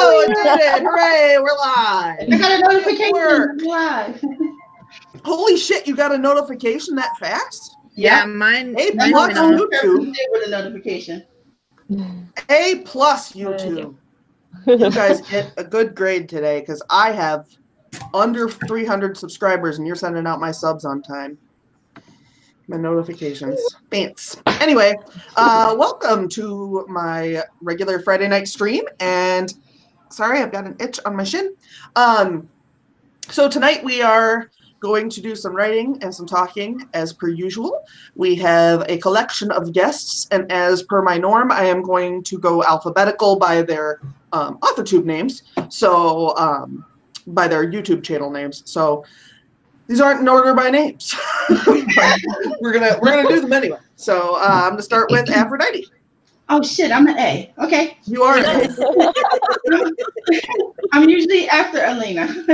Oh, it did it! Hooray, we're live! I got a notification. We're live. Holy shit, you got a notification that fast? Yeah, mine. A Mine plus went off. YouTube. With a notification. A plus YouTube. You guys get a good grade today because I have under 300 subscribers and you're sending out my subs on time. My notifications. Thanks. Anyway, welcome to my regular Friday night stream. And sorry, I've got an itch on my shin. So tonight we are going to do some writing and some talking as per usual. We have a collection of guests, and as per my norm, I am going to go alphabetical by their Authortube names. So by their YouTube channel names. So these aren't in order by names. we're gonna do them anyway. So I'm gonna start with Aphrodite. Oh shit, I'm an A. Okay. You are an A. I'm usually after Alina,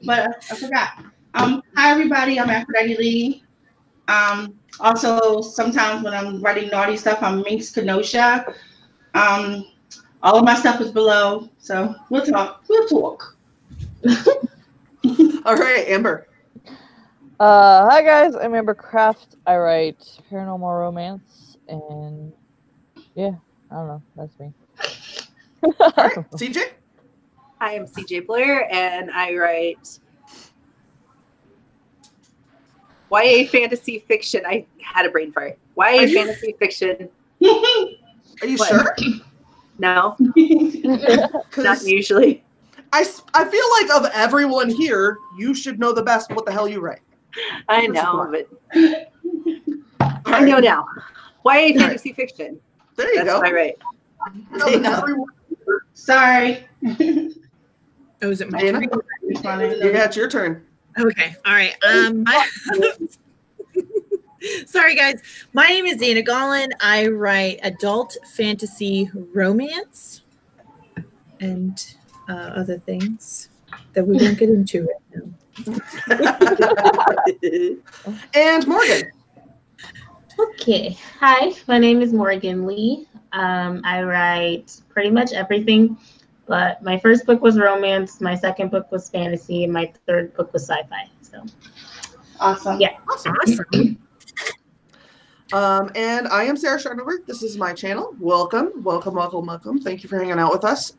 but I forgot. Hi everybody, I'm Aphrodite Lee. Also sometimes when I'm writing naughty stuff, I'm Minx Kenosha. All of my stuff is below, so we'll talk. All right, Amber. Hi guys, I'm Amber Craft. I write paranormal romance, and yeah, I don't know, that's me. All right, CJ. I am CJ Blair, and I write YA fantasy fiction. I had a brain fart. YA fantasy fiction. Are you sure? No, not usually. I feel like of everyone here, you should know the best what the hell you write. I know, but I know now. YA fantasy fiction. There you go. That's what I write. Sorry. Oh, is it my turn? Yeah, it's your turn. Okay. All right. Sorry, guys. My name is Dana Gollin. I write adult fantasy romance and other things that we won't get into right now. And Morgan. Okay. Hi, my name is Morgan Lee. I write pretty much everything, but my first book was romance, my second book was fantasy, and my third book was sci-fi. So awesome. Yeah. Awesome. And I am Sarah Sharnover. This is my channel. Welcome. Thank you for hanging out with us.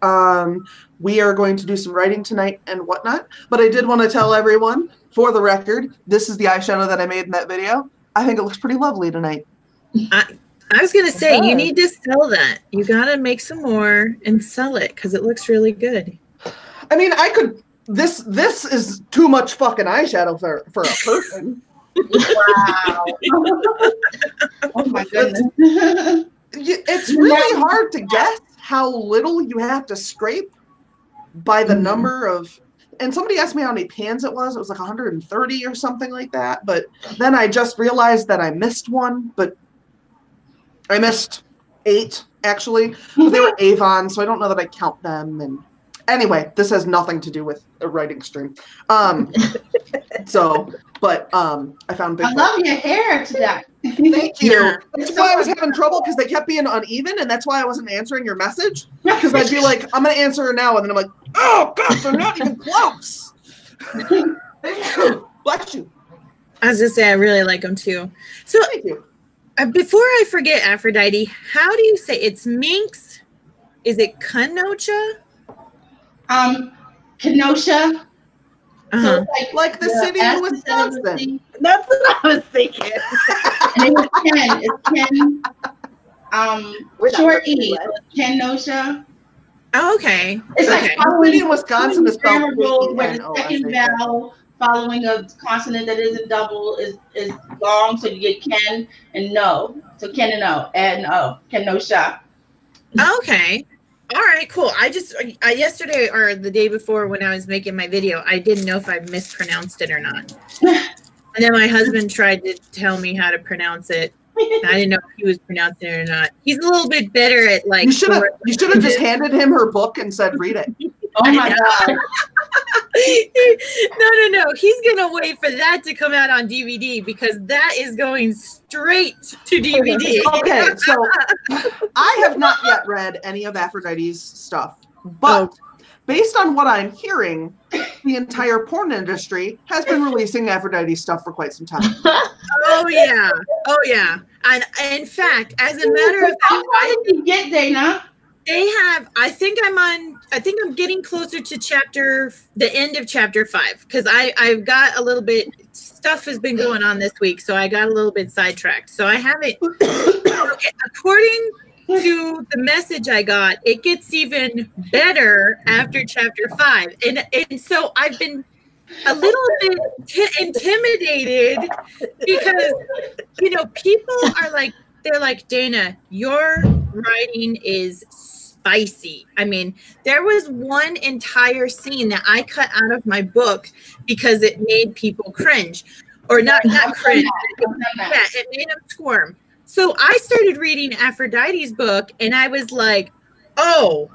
We are going to do some writing tonight and whatnot, but I did want to tell everyone, for the record, this is the eyeshadow that I made in that video. I think it looks pretty lovely tonight. I was going to say, you need to sell that. You got to make some more and sell it because it looks really good. I mean, I could, this is too much fucking eyeshadow for a person. Wow. Oh my goodness. It's really hard to guess how little you have to scrape by the number of, and somebody asked me how many pans it was. It was like 130 or something like that. But then I just realized that I missed one, but I missed 8 actually. But they were Avon, so I don't know that I count them. And anyway, this has nothing to do with a writing stream. But I found Bigfoot. I love your hair today. Thank you. Yeah. That's why I was having trouble because they kept being uneven, and that's why I wasn't answering your message. Because I'd be like, I'm going to answer her now, and then I'm like, oh, God, they're not even close. Bless you. I was going to say, I really like them too. So Thank you. Before I forget, Aphrodite, how do you say it's Minx? Is it Kenosha? Kenosha. Uh-huh. So Like the city of Wisconsin. That's what I was thinking. And it's Ken. Short E. Kenosha. Oh, okay. It's okay. like The city of Wisconsin is spelled where the second vowel following a consonant that isn't double is long, so you get Ken and no. So Ken and O, add an O. Kenosha. Okay. All right, cool. I yesterday or the day before when I was making my video, I didn't know if I mispronounced it or not. And then my husband tried to tell me how to pronounce it. I didn't know if he was pronouncing it or not. He's a little bit better at like. You should have just handed him her book and said, read it. Oh my God. No. He's gonna wait for that to come out on DVD because that is going straight to DVD. Okay, so I have not yet read any of Aphrodite's stuff. But based on what I'm hearing, the entire porn industry has been releasing Aphrodite stuff for quite some time. Oh yeah. And in fact, as a matter of How fact, far did you get, Dana? they have. I think I'm getting closer to the end of chapter 5 because I've got a little bit. Stuff has been going on this week, so I got a little bit sidetracked. So I haven't. According to the message I got, it gets even better after chapter 5, and so I've been a little bit intimidated because people are like, they're like, Dana, your writing is spicy. I mean, there was one entire scene that I cut out of my book because it made people cringe, or not cringe. It made them squirm. So I started reading Aphrodite's book, and I was like, oh,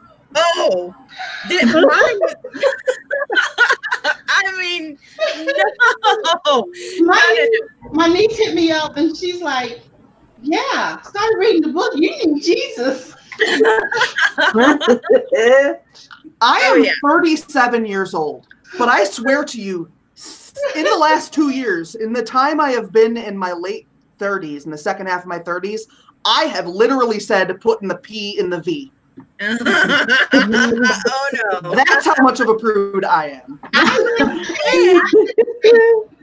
this mine was. I mean, no. My niece hit me up, and she's like, "Yeah, start reading the book. You need Jesus." I am 37 years old, but I swear to you, in the last 2 years, in the time I have been in my late 30s, in the second half of my 30s, I have literally said putting the P in the V. Oh no. That's how much of a prude I am.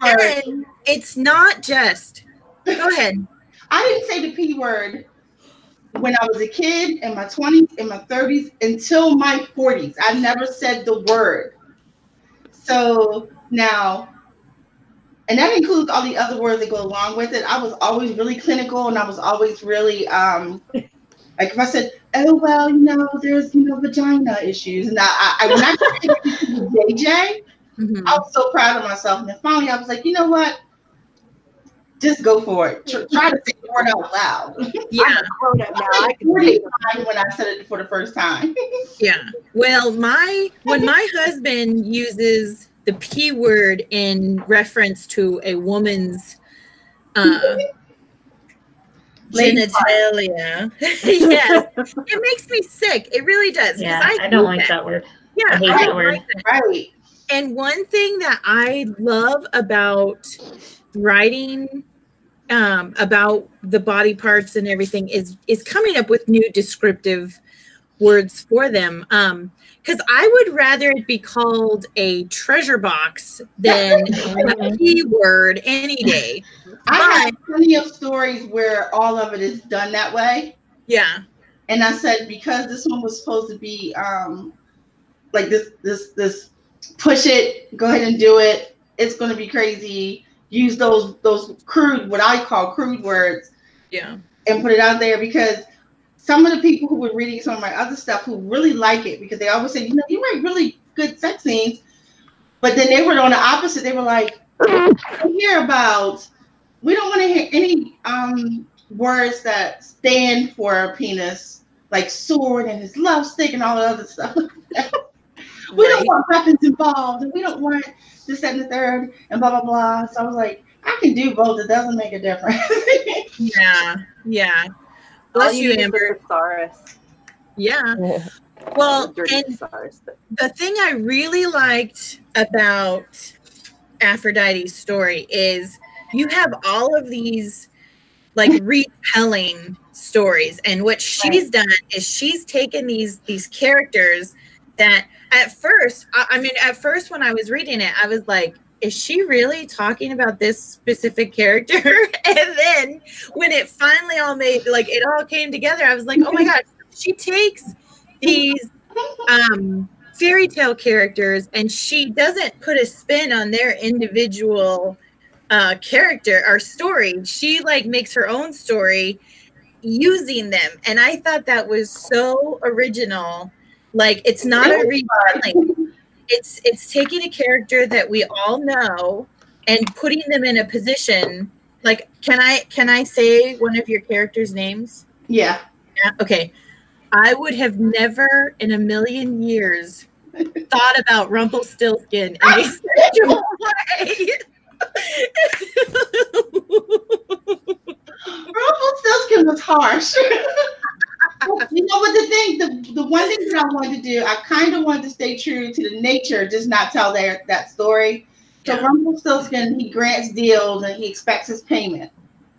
And it's not just. Go ahead. I didn't say the P word when I was a kid, in my 20s, in my 30s, until my 40s. I never said the word. So now, and that includes all the other words that go along with it. I was always really clinical, and I was always really, like if I said, oh, well, there's, vagina issues. And when I got to JJ, I was so proud of myself. And then finally I was like, you know what? Just go for it. Try to say the word out loud. Yeah. I can when I said it for the first time. Yeah. Well, when my husband uses the P word in reference to a woman's genitalia, yes, it makes me sick. It really does. Yeah, I don't like that word. Yeah, I hate that word. Right. And one thing that I love about writing about the body parts and everything is coming up with new descriptive words for them. Because I would rather it be called a treasure box than a keyword any day. I have plenty of stories where all of it is done that way. Yeah. And I said, because this one was supposed to be like this push it, go ahead and do it. It's going to be crazy. Use those crude, what I call crude words. Yeah. And put it out there, because some of the people who were reading some of my other stuff who really like it, because they always say, you write really good sex scenes. But then they were on the opposite. They were like, we don't want to hear any words that stand for a penis, like sword and his love stick and all the other stuff. We don't want weapons involved, and we don't want this, that, and the third, and blah, blah, blah. So I was like, I can do both. It doesn't make a difference. Yeah. Bless you, Amber. Yeah. Well, and the thing I really liked about Aphrodite's story is you have all of these like retelling stories, and what she's done is she's taken these characters that at first when I was reading it, I was like, is she really talking about this specific character? And then when it finally all made, like, it all came together, I was like, oh my God, she takes these fairy tale characters and she doesn't put a spin on their individual character or story. She like makes her own story using them. And I thought that was so original. Like, it's not a retelling. It's taking a character that we all know and putting them in a position. Like, can I say one of your characters' names? Yeah. Okay. I would have never in a million years thought about Rumpelstiltskin in a sexual way. Rumpelstiltskin was harsh. You know what the thing? The one thing that I wanted to do, I kind of wanted to stay true to the nature, just not tell that story. So Rumpelstiltskin, he grants deals and he expects his payment.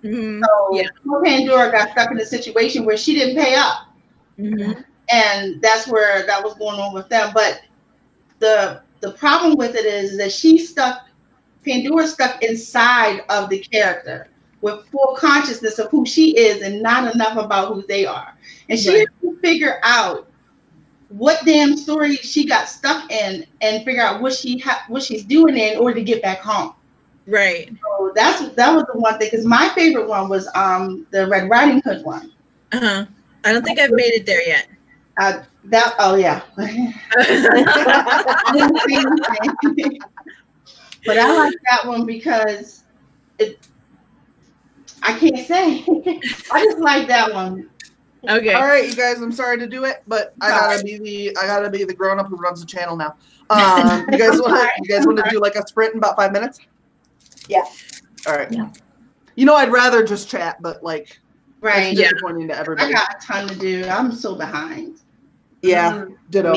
Mm-hmm. So poor Pandora got stuck in a situation where she didn't pay up, and that's where that was going on with them. But the problem with it is that Pandora's stuck inside of the character with full consciousness of who she is and not enough about who they are. And she has to figure out what damn story she got stuck in and figure out what she's doing in order to get back home. Right. So that was the one thing, because my favorite one was the Red Riding Hood one. I don't think I've made it there yet. Oh yeah. But I like that one because I can't say. I just like that one. Okay. All right, you guys. I'm sorry to do it, but I gotta be the grown up who runs the channel now. You guys want to do like a sprint in about 5 minutes? Yeah. All right. Yeah. You know, I'd rather just chat, but like, right. It's disappointing to everybody. I got a ton to do. I'm so behind. Yeah. Ditto.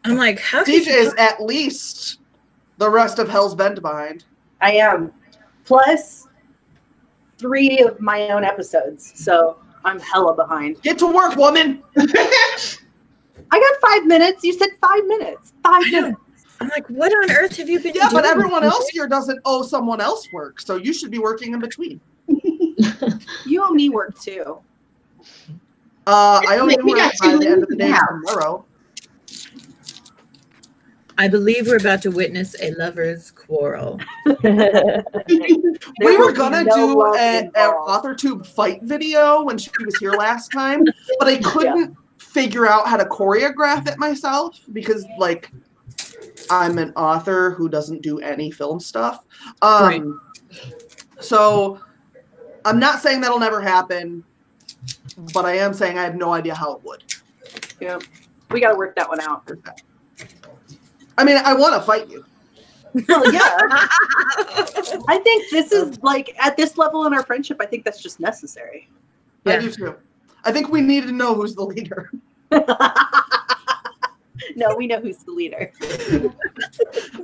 I'm like, how? DJ is at least the rest of Hell's Bend behind. I am. Plus 3 of my own episodes. So I'm hella behind. Get to work, woman. I got 5 minutes. You said 5 minutes. 5 minutes. I'm like, what on earth have you been doing? Yeah, but everyone else here doesn't owe someone else work, so you should be working in between. You owe me work too. I owe you work by the end of the day tomorrow. I believe we're about to witness a lover's quarrel. We were gonna do an Authortube fight video when she was here last time, but I couldn't figure out how to choreograph it myself because, like, I'm an author who doesn't do any film stuff. Right. So I'm not saying that'll never happen, but I am saying I have no idea how it would. Yeah, we got to work that one out. I mean, I want to fight you. Well, yeah. I think this is like at this level in our friendship. I think that's just necessary. I do too. I think we need to know who's the leader. No, we know who's the leader.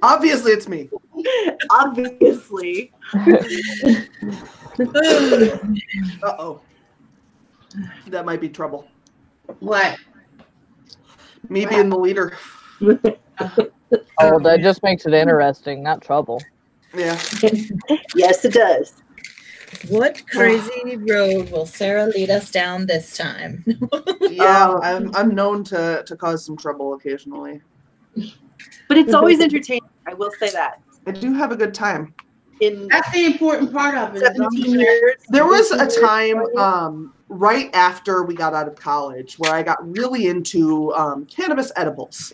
Obviously, it's me. Obviously. Uh-oh. That might be trouble. What? Me being the leader. Oh, that just makes it interesting, not trouble. Yeah. Yes, it does. What crazy road will Sarah lead us down this time? Yeah, I'm known to cause some trouble occasionally. But it's always entertaining. I will say that. I do have a good time. That's the important part of it. 17 years. There was a time right after we got out of college where I got really into cannabis edibles.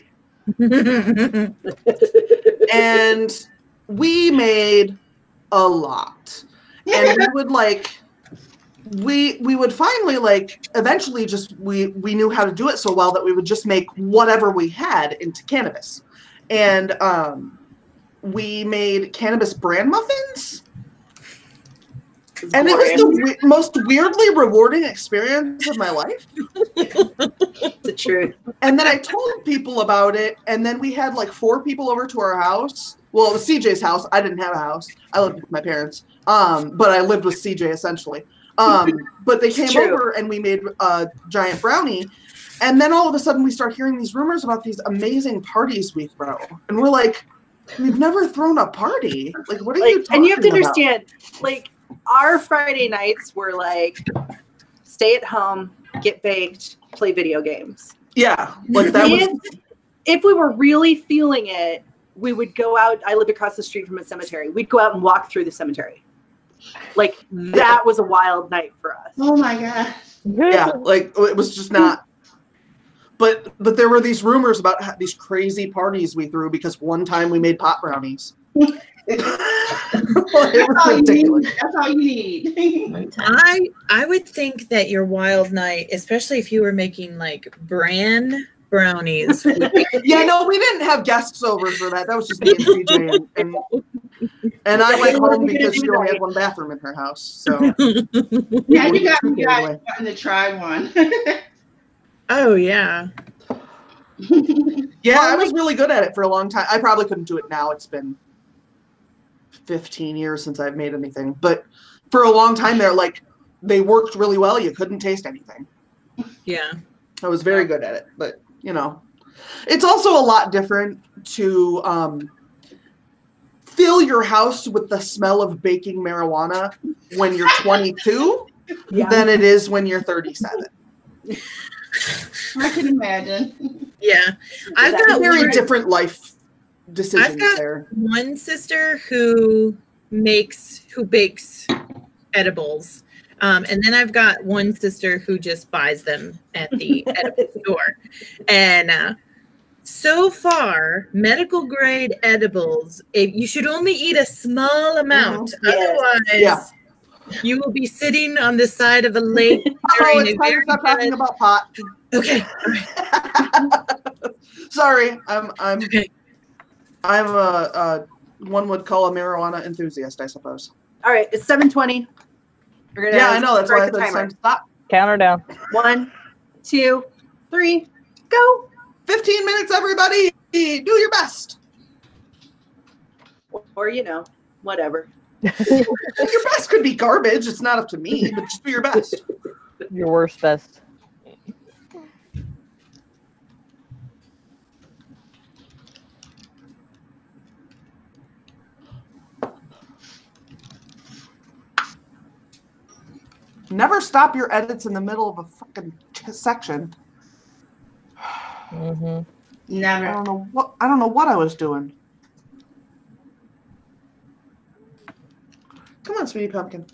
And we made a lot. And we would we would finally eventually just we knew how to do it so well that we would just make whatever we had into cannabis. And we made cannabis bran muffins. And it was the most weirdly rewarding experience of my life. The truth. And then I told people about it, and then we had 4 people over to our house. Well, it was CJ's house. I didn't have a house. I lived with my parents. But I lived with CJ essentially. But they came over and we made a giant brownie. And then all of a sudden we start hearing these rumors about these amazing parties we throw. And we're like, we've never thrown a party. What are you talking about? And you have to understand, our Friday nights were stay at home, get baked, play video games. Yeah. That was... If we were really feeling it, we would go out. I lived across the street from a cemetery. We'd go out and walk through the cemetery. That was a wild night for us. Oh my God. Yeah. It was just not. But there were these rumors about these crazy parties we threw because one time we made pot brownies. It was ridiculous. That's all you need. I would think that your wild night, especially if you were making bran brownies. Yeah, no, we didn't have guests over for that. That was just me and CJ. And And I went what are home we gonna because do she only had tonight? one bathroom in her house. So Now you got me Away. guys wanting to try one. Oh yeah. Yeah, Well, I was really good at it for a long time. I probably couldn't do it now. It's been 15 years since I've made anything. But for a long time there, like, they worked really well. You couldn't taste anything. Yeah. I was very good at it. But, you know, it's also a lot different to fill your house with the smell of baking marijuana when you're 22 Yeah. than it is when you're 37. I can imagine. Yeah. I've got Very one, different life decisions I've got there. one sister who bakes edibles. And then I've got one sister who just buys them at the edible store. And so far, medical grade edibles, you should only eat a small amount. Otherwise, you will be sitting on the side of a lake. Oh, it's time to stop talking about pot. Okay. Sorry, I'm Okay. a one would call a marijuana enthusiast, I suppose. All right, it's 7:20. We're gonna Yeah, I know. That's why I start the said it's timer. time to stop. Counter down. 1, 2, 3, go. 15 minutes, everybody. Do your best. Or you know, whatever. Your best could be garbage. It's not up to me, but just do your best. Your worst best. Never stop your edits in the middle of a fucking section. Mm-hmm. Never. I don't know what I was doing. Come on, sweetie pumpkin.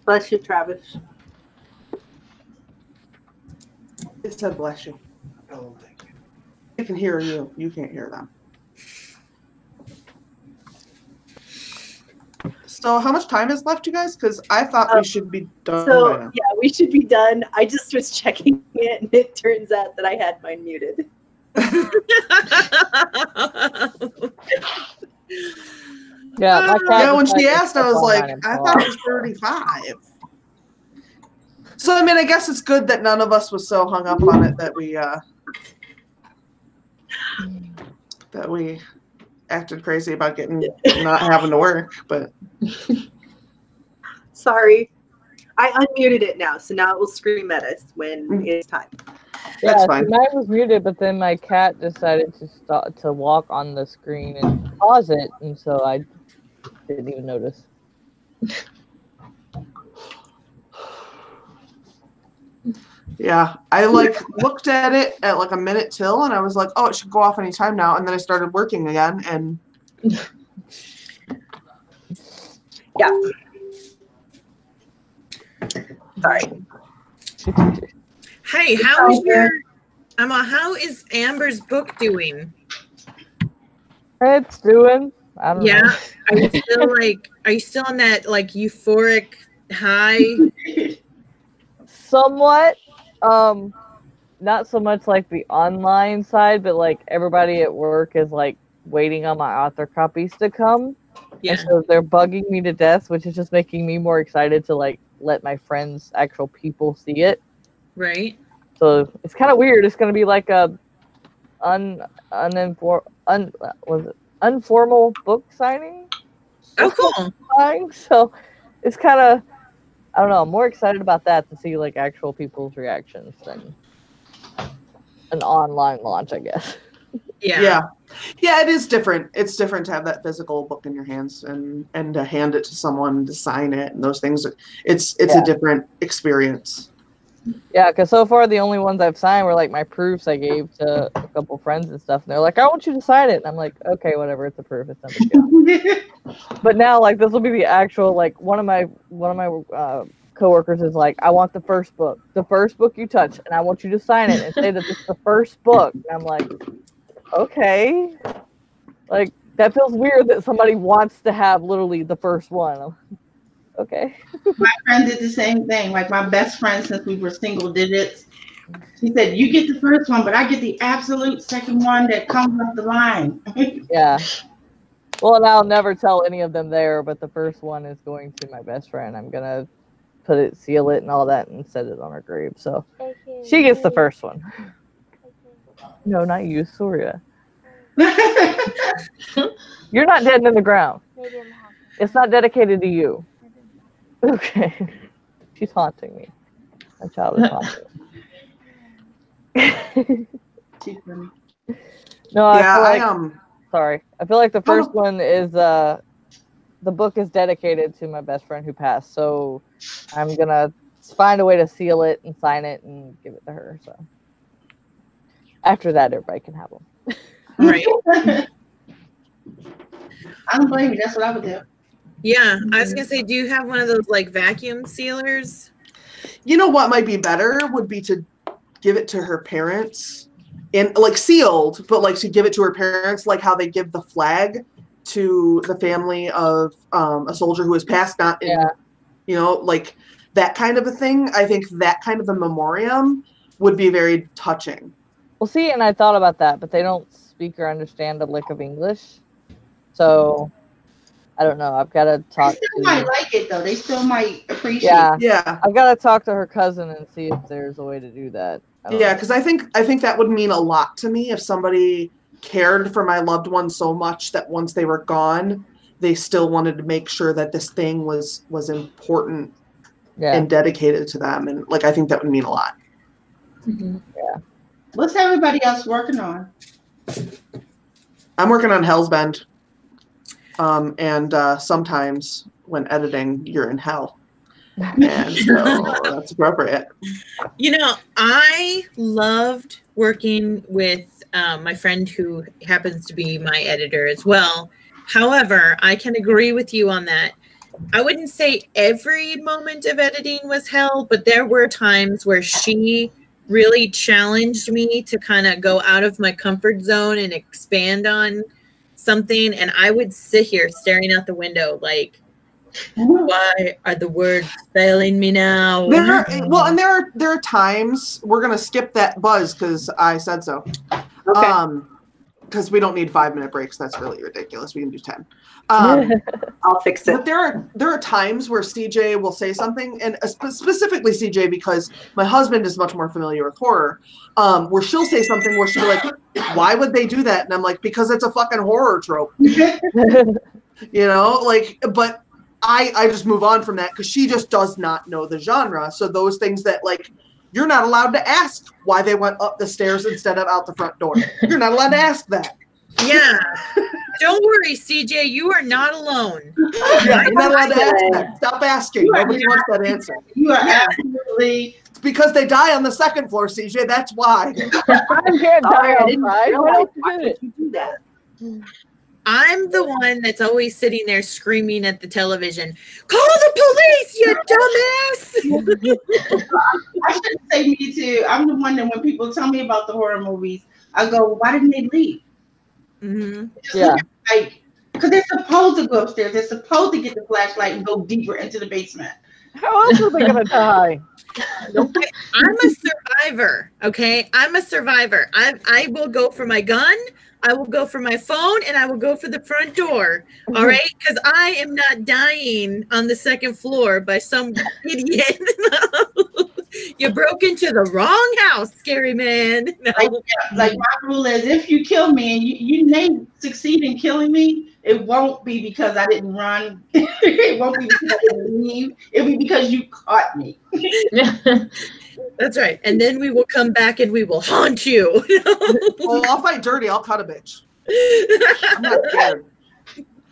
Bless you, Travis. It said bless you. Oh, thank you. They can hear you. You can't hear them. So how much time is left, you guys? Because I thought we should be done by So now. yeah, we should be done. I just was checking it, and it turns out that I had mine muted. Yeah, my cat Yeah, when she decided to asked, I step was on like, mine and I fall thought off. it was 35. So I mean, I guess it's good that none of us was so hung up on it that we acted crazy about not having to work. But Sorry. I unmuted it now, so now it will scream at us when it's time. Yeah, that's see, fine. mine was muted, but then my cat decided to stop to walk on the screen and pause it, and so I didn't even notice. Yeah, I looked at it at like a minute till, and I was like, oh, it should go off any time now. And then I started working again, and Yeah. Sorry. Hey, how is Amber's book doing? It's doing. I don't know. Yeah. Are you still on that like euphoric high? Somewhat. Not so much like the online side, but like everybody at work is like waiting on my author copies to come. Yeah. And so they're bugging me to death, which is just making me more excited to like let my friends, actual people, see it. Right. So it's kind of weird. It's going to be like a informal book signing. Oh, cool. So it's kind of, I don't know. I'm more excited about that to see like actual people's reactions than an online launch, I guess. Yeah. Yeah, it is different. It's different to have that physical book in your hands and to hand it to someone to sign it and those things. It's a different experience. Yeah, because so far the only ones I've signed were like my proofs I gave to a couple friends and stuff, and they're like, "I want you to sign it," and I'm like, "Okay, whatever. It's a proof. It's not a big deal." But now, like, this will be the actual like one of my coworkers is like, "I want the first book you touch, and I want you to sign it and say that it's the first book." And I'm like, "Okay," like that feels weird that somebody wants to have literally the first one. Okay. My friend did the same thing. Like my best friend, since we were single digits, she said, "You get the first one, but I get the absolute second one that comes off the line." Yeah. Well, and I'll never tell any of them there, but the first one is going to my best friend. I'm gonna put it, seal it, and all that, and set it on her grave. So she gets the first one. No, not you, Surya. You're not dead in the ground. It's not dedicated to you. Okay. She's haunting me. My child is haunting me. No, I feel like, sorry. I feel like the first one is the book is dedicated to my best friend who passed. So I'm gonna find a way to seal it and sign it and give it to her. So after that, everybody can have them. Right. I don't blame you. That's what I would do. Yeah, I was gonna say, do you have one of those like vacuum sealers? You know what might be better would be to give it to her parents and like sealed, but like to give it to her parents, like how they give the flag to the family of a soldier who has passed, not in, you know, like that kind of a thing. I think that kind of a memoriam would be very touching. Well, see, and I thought about that, but they don't speak or understand a lick of English, so I don't know. I've got to talk. They still might like it though. They still might appreciate. Yeah. I've got to talk to her cousin and see if there's a way to do that. Yeah, because I think that would mean a lot to me if somebody cared for my loved one so much that once they were gone, they still wanted to make sure that this thing was important Yeah. and dedicated to them. And like, I think that would mean a lot. Mhm. Yeah. What's everybody else working on? I'm working on Hell's Bend. And sometimes when editing, you're in hell. And so that's appropriate. You know, I loved working with my friend who happens to be my editor as well. However, I can agree with you on that. I wouldn't say every moment of editing was hell, but there were times where she really challenged me to kind of go out of my comfort zone and expand on something. And I would sit here staring out the window like, why are the words failing me now? There are times we're gonna skip that buzz because I said so. Okay. Because we don't need 5-minute breaks. That's really ridiculous. We can do 10. I'll fix But it. there are times where CJ will say something, and specifically CJ, because my husband is much more familiar with horror, where she'll say something where she'll be like, why would they do that? And I'm like, because it's a fucking horror trope. You know, like, but I just move on from that because she just does not know the genre. So those things that, like, you're not allowed to ask why they went up the stairs instead of out the front door. You're not allowed to ask that. Yeah. Don't worry, CJ. You are not alone. Yeah, you're not allowed to ask that. Stop asking. Nobody wants that answer. You are absolutely. It's because they die on the second floor, CJ. That's why. I can't die I didn't outside. Why realize don't you why do would it? you do that? I'm the one that's always sitting there screaming at the television, call the police, you dumbass! I shouldn't say me too. I'm the one that when people tell me about the horror movies, I go, why didn't they leave? Mm-hmm. Just Yeah. look at, like, because they're supposed to go upstairs. They're supposed to get the flashlight and go deeper into the basement. How else are they gonna die? I'm a survivor, okay? I'm a survivor. I will go for my gun, I will go for my phone, and I will go for the front door, all right? Because I am not dying on the second floor by some idiot. You broke into the wrong house, scary man. No. Like my rule is, if you kill me and you may succeed in killing me, it won't be because I didn't run. It won't be because I didn't leave. It'll be because you caught me. That's right. And then we will come back and we will haunt you. Well, I'll fight dirty. I'll cut a bitch. I'm not scared.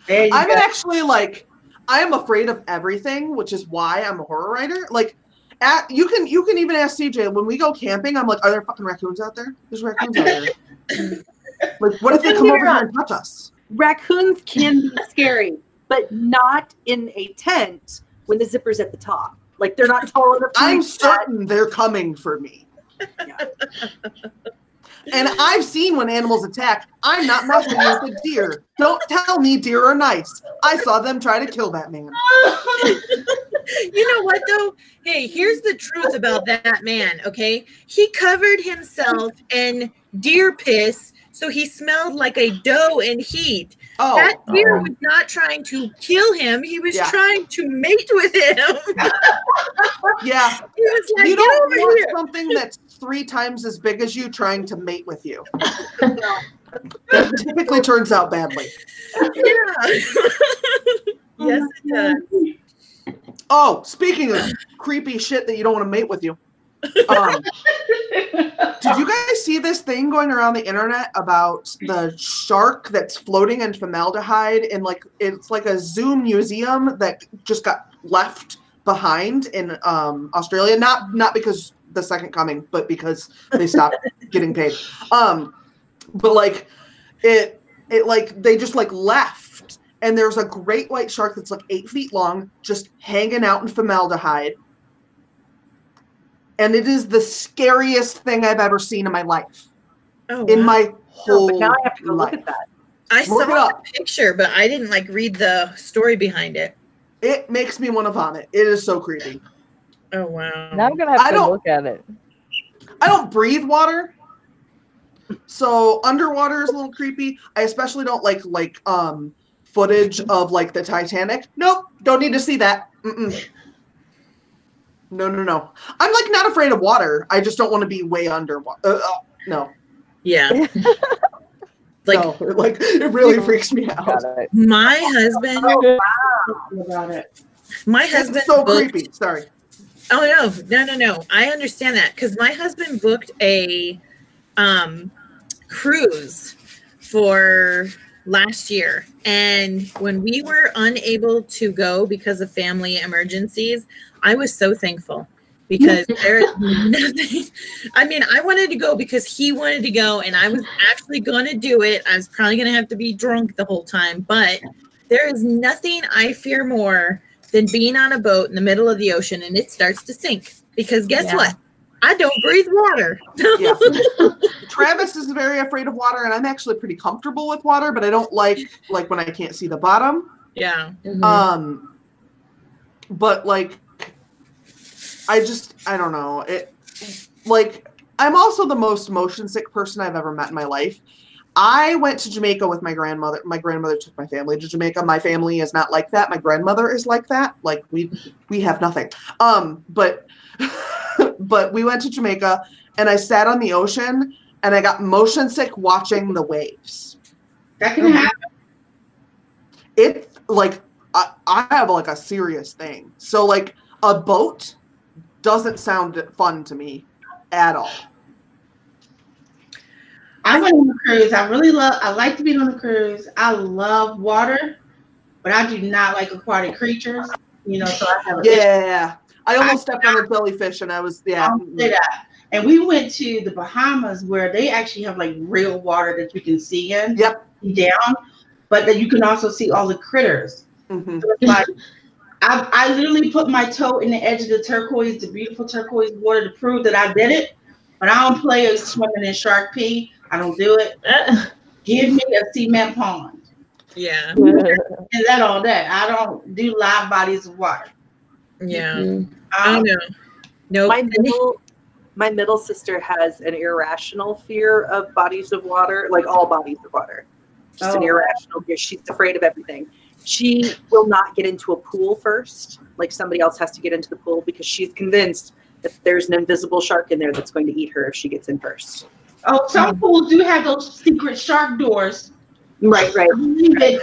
There you I'm go. actually like, I am afraid of everything, which is why I'm a horror writer. Like, you can even ask CJ when we go camping. I'm like, are there fucking raccoons out there? There's raccoons out there. Like, what if they come over here and touch us? Raccoons can be scary, but not in a tent when the zipper's at the top. Like, they're not tall enough to I'm reach that. certain they're coming for me. Yeah. And I've seen when animals attack. I'm not messing with a deer. Don't tell me deer are nice. I saw them try to kill that man. You know what, though? Hey, here's the truth about that man, okay? He covered himself in deer piss, so he smelled like a doe in heat. Oh, That deer was not trying to kill him. He was Yeah. trying to mate with him. yeah. He was like, You get don't over want here. something that's 3 times as big as you trying to mate with you. That typically turns out badly. Yeah. Yes, it does. Oh, speaking of creepy shit that you don't want to mate with you. Did you guys see this thing going around the internet about the shark that's floating in formaldehyde in like, it's like a zoo museum that just got left behind in Australia? Not because the second coming, but because they stopped getting paid. But like it like they just like left, and there's a great white shark that's like 8 feet long, just hanging out in formaldehyde. And it is the scariest thing I've ever seen in my life. Oh, In wow. my whole But now I have to go life. look at that. I Look it saw up. the picture, but I didn't like read the story behind it. It makes me want to vomit. It is so creepy. Oh wow. Now I'm gonna have I to don't- look at it. I don't breathe water, so underwater is a little creepy. I especially don't like footage of like the Titanic. Nope, don't need to see that. Mm-mm. No. I'm like not afraid of water. I just don't want to be way underwater. No. Yeah. Like, no, like it really freaks me out. Got it. my husband, About it. my husband It's so booked- creepy. Sorry. Oh no. I understand that because my husband booked a cruise for last year, and when we were unable to go because of family emergencies, I was so thankful because there's nothing. I mean, I wanted to go because he wanted to go, and I was actually going to do it. I was probably going to have to be drunk the whole time, but there is nothing I fear more than being on a boat in the middle of the ocean and it starts to sink. Because guess what? I don't breathe water. Yeah. Travis is very afraid of water, and I'm actually pretty comfortable with water, but I don't like when I can't see the bottom. Yeah. But like, I don't know. It like I'm also the most motion sick person I've ever met in my life. I went to Jamaica with my grandmother. My grandmother took my family to Jamaica. My family is not like that. My grandmother is like that. Like we have nothing. But we went to Jamaica and I sat on the ocean and I got motion sick watching the waves. That can happen. It's like I have like a serious thing. So like a boat doesn't sound fun to me at all. I went on a cruise. I like to be on a cruise. I love water, but I do not like aquatic creatures. So I have I almost stepped on a jellyfish and I was And we went to the Bahamas where they actually have like real water that you can see in. Yep. Down, but that you can also see all the critters. Mm-hmm. So it's like I literally put my toe in the edge of the beautiful turquoise water to prove that I did it. But I don't play swimming in shark pee. I don't do it. Give me a cement pond. Yeah. And that all day. I don't do live bodies of water. Yeah. I don't know. No. My middle sister has an irrational fear of bodies of water, like all bodies of water. Just an irrational fear. She's afraid of everything. She will not get into a pool first. Like somebody else has to get into the pool because she's convinced that there's an invisible shark in there that's going to eat her if she gets in first. Oh, some pools do have those secret shark doors. Right. See,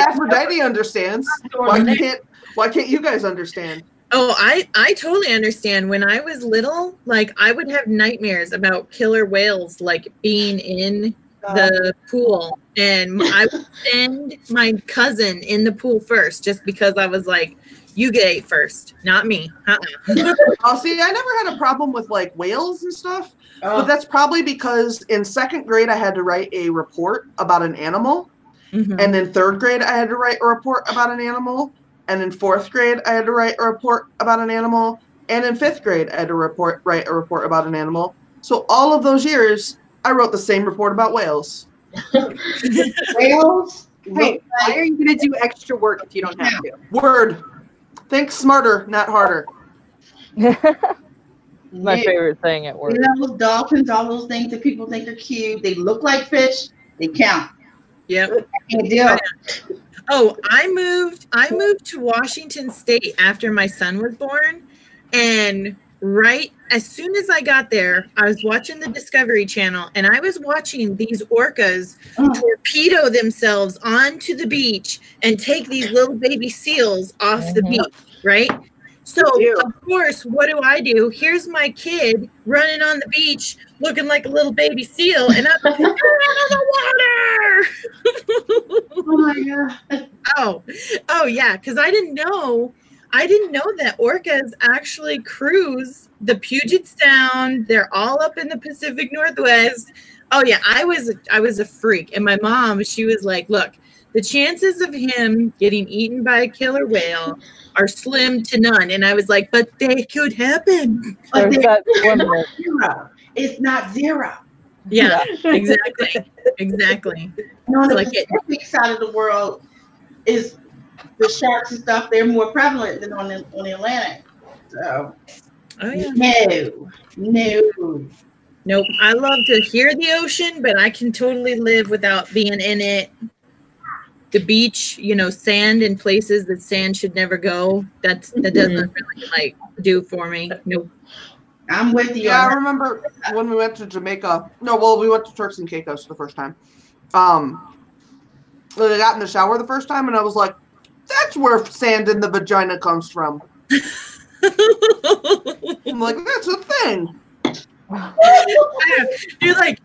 Aphrodite understands. Why can't you guys understand? Oh, I totally understand. When I was little, like I would have nightmares about killer whales like being in the pool, and I would send my cousin in the pool first just because I was like, you get ate first, not me. Oh, see, I never had a problem with like whales and stuff, but that's probably because in second grade I had to write a report about an animal, and in third grade I had to write a report about an animal, and in fourth grade I had to write a report about an animal, and in fifth grade I had to write a report about an animal. So all of those years I wrote the same report about whales. Whales? Hey, why are you going to do extra work if you don't have to? Word. Think smarter, not harder. My favorite thing at work. Those dolphins, all those things that people think are cute. They look like fish. They count. Yep. Oh, I moved to Washington State after my son was born, and right as soon as I got there, I was watching the Discovery Channel, and I was watching these orcas torpedo themselves onto the beach and take these little baby seals off the beach, right? So, of course, what do? Here's my kid running on the beach looking like a little baby seal, and I'm like, get out of the water! Oh, my God. Oh, yeah, because I didn't know that orcas actually cruise the Puget Sound. They're all up in the Pacific Northwest. Oh yeah, I was a freak. And my mom, she was like, look, the chances of him getting eaten by a killer whale are slim to none. And I was like, but they could happen. But zero. It's not zero. Yeah, exactly. On the Pacific side of the world is the sharks and stuff. They're more prevalent than on the Atlantic. So, Nope. I love to hear the ocean, but I can totally live without being in it. The beach, sand in places that sand should never go. That doesn't really do for me. Nope. I'm with you. Yeah, I remember when we went to Jamaica. No, well, we went to Turks and Caicos the first time. I got in the shower the first time, and I was like, "That's where sand in the vagina comes from." I'm like, "That's a thing." You're like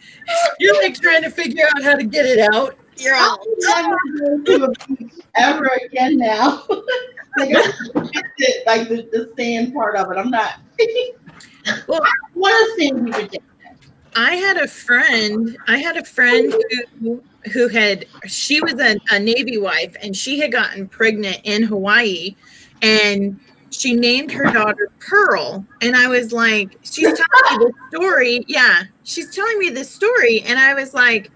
trying to figure out how to get it out. You're all, I'm not going to a beach ever again now. Like, like the sand part of it. I'm not. well, I want to sand we reject. I had a friend she was a Navy wife, and she had gotten pregnant in Hawaii, and she named her daughter Pearl. And I was like, she's telling me this story. Yeah, she's telling me this story. And I was like,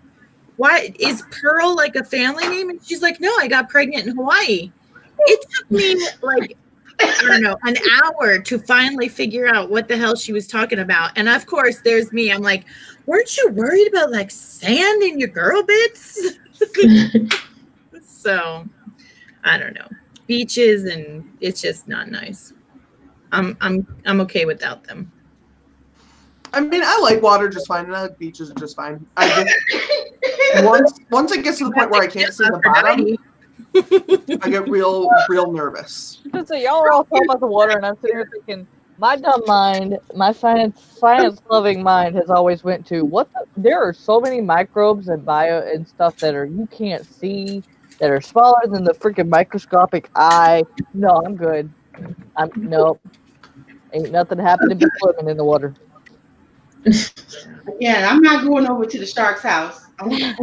why is Pearl like a family name? And she's like, no, I got pregnant in Hawaii. It took me like, I don't know, an hour to finally figure out what the hell she was talking about. And of course, there's me. I'm like, weren't you worried about like sand in your girl bits? So, I don't know. Beaches, and it's just not nice. I'm okay without them. I mean, I like water just fine, and I like beaches just fine. I just once it gets to the point where I can't see the bottom, I get real nervous. So y'all are all talking about the water, and I'm sitting here thinking, my dumb mind, my science-loving mind has always went to there are so many microbes and bio and stuff that you can't see, that are smaller than the freaking microscopic eye. No, I'm good. Nope. Ain't nothing happening but swimming in the water. Yeah, I'm not going over to the shark's house. I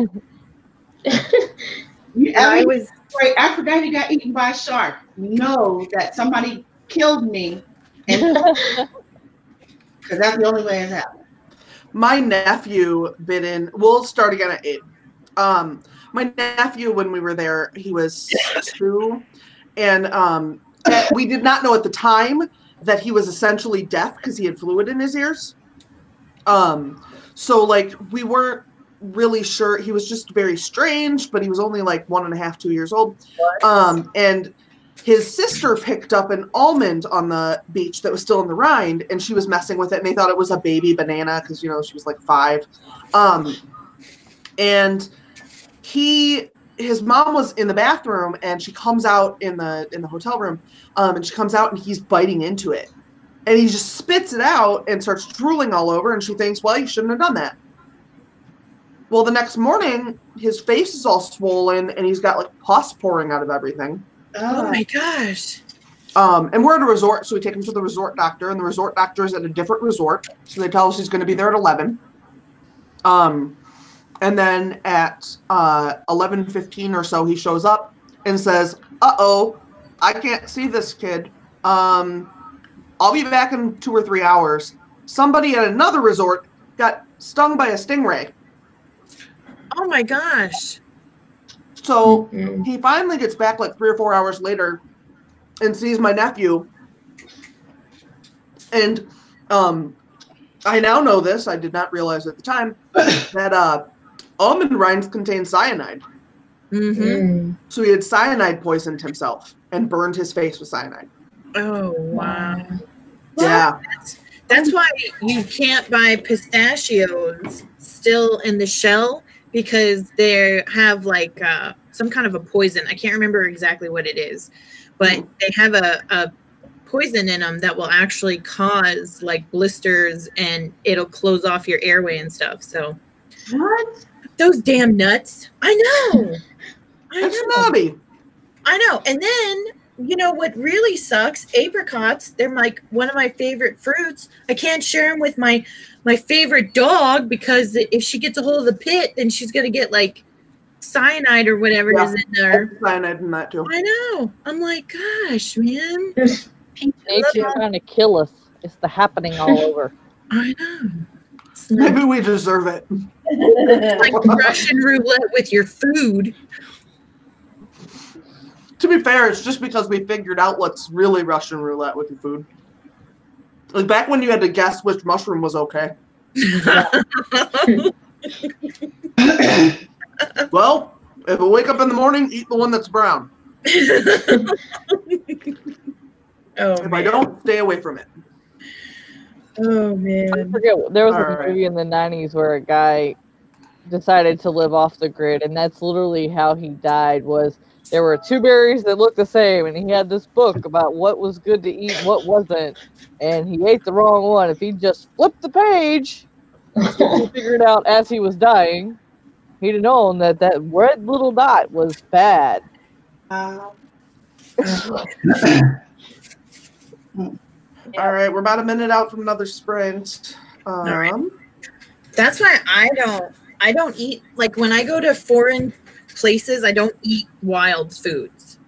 forgot you got eaten by a shark. Know that somebody killed me, because that's the only way it's happening. My nephew bit in. We'll start again at 8. My nephew, when we were there, he was 2, and we did not know at the time that he was essentially deaf because he had fluid in his ears. So like we weren't really sure. He was just very strange, but he was only like 1.5, 2 years old. And his sister picked up an almond on the beach that was still in the rind, and she was messing with it, and they thought it was a baby banana because, she was like 5. And his mom was in the bathroom, and she comes out in the hotel room, and she comes out and he's biting into it. And he just spits it out and starts drooling all over, and she thinks, well, you shouldn't have done that. Well, the next morning, his face is all swollen, and he's got, like, pus pouring out of everything. Oh, my gosh. And we're at a resort, so we take him to the resort doctor, and the resort doctor is at a different resort, so they tell us he's going to be there at 11. And then at 11:15 or so, he shows up and says, uh-oh, I can't see this kid. I'll be back in 2 or 3 hours. Somebody at another resort got stung by a stingray. Oh my gosh. So he finally gets back like 3 or 4 hours later and sees my nephew. And I now know this, I did not realize at the time, that almond rinds contain cyanide. Mm-hmm. So he had cyanide poisoned himself and burned his face with cyanide. Oh, wow. Yeah. That's why you can't buy pistachios still in the shell, because they have like some kind of a poison. I can't remember exactly what it is, but they have a poison in them that will actually cause like blisters, and it'll close off your airway and stuff. So What? those damn nuts. I know. That's naughty. I know. And then, what really sucks, apricots, they're like one of my favorite fruits. I can't share them with my favorite dog, because if she gets a hold of the pit, then she's going to get like cyanide or whatever is in there. Cyanide in that too. I know. I'm like, gosh, man. Nature's trying to kill us. It's the happening all over. I know. It's like, Maybe we deserve it. like Russian roulette with your food. To be fair, it's just because we figured out what's really Russian roulette with your food. Like back when you had to guess which mushroom was okay. Well, if I wake up in the morning, eat the one that's brown. Oh, If I don't, stay away from it. Oh I man. forget. There was All a right. movie in the '90s where a guy decided to live off the grid, and that's literally how he died. Was there were two berries that looked the same, and he had this book about what was good to eat and what wasn't, and he ate the wrong one. If he just flipped the page, which he figured out as he was dying, he'd have known that that red little dot was bad. All right, we're about a minute out from another sprint. right. That's why I don't eat, like when I go to foreign places, I don't eat wild foods.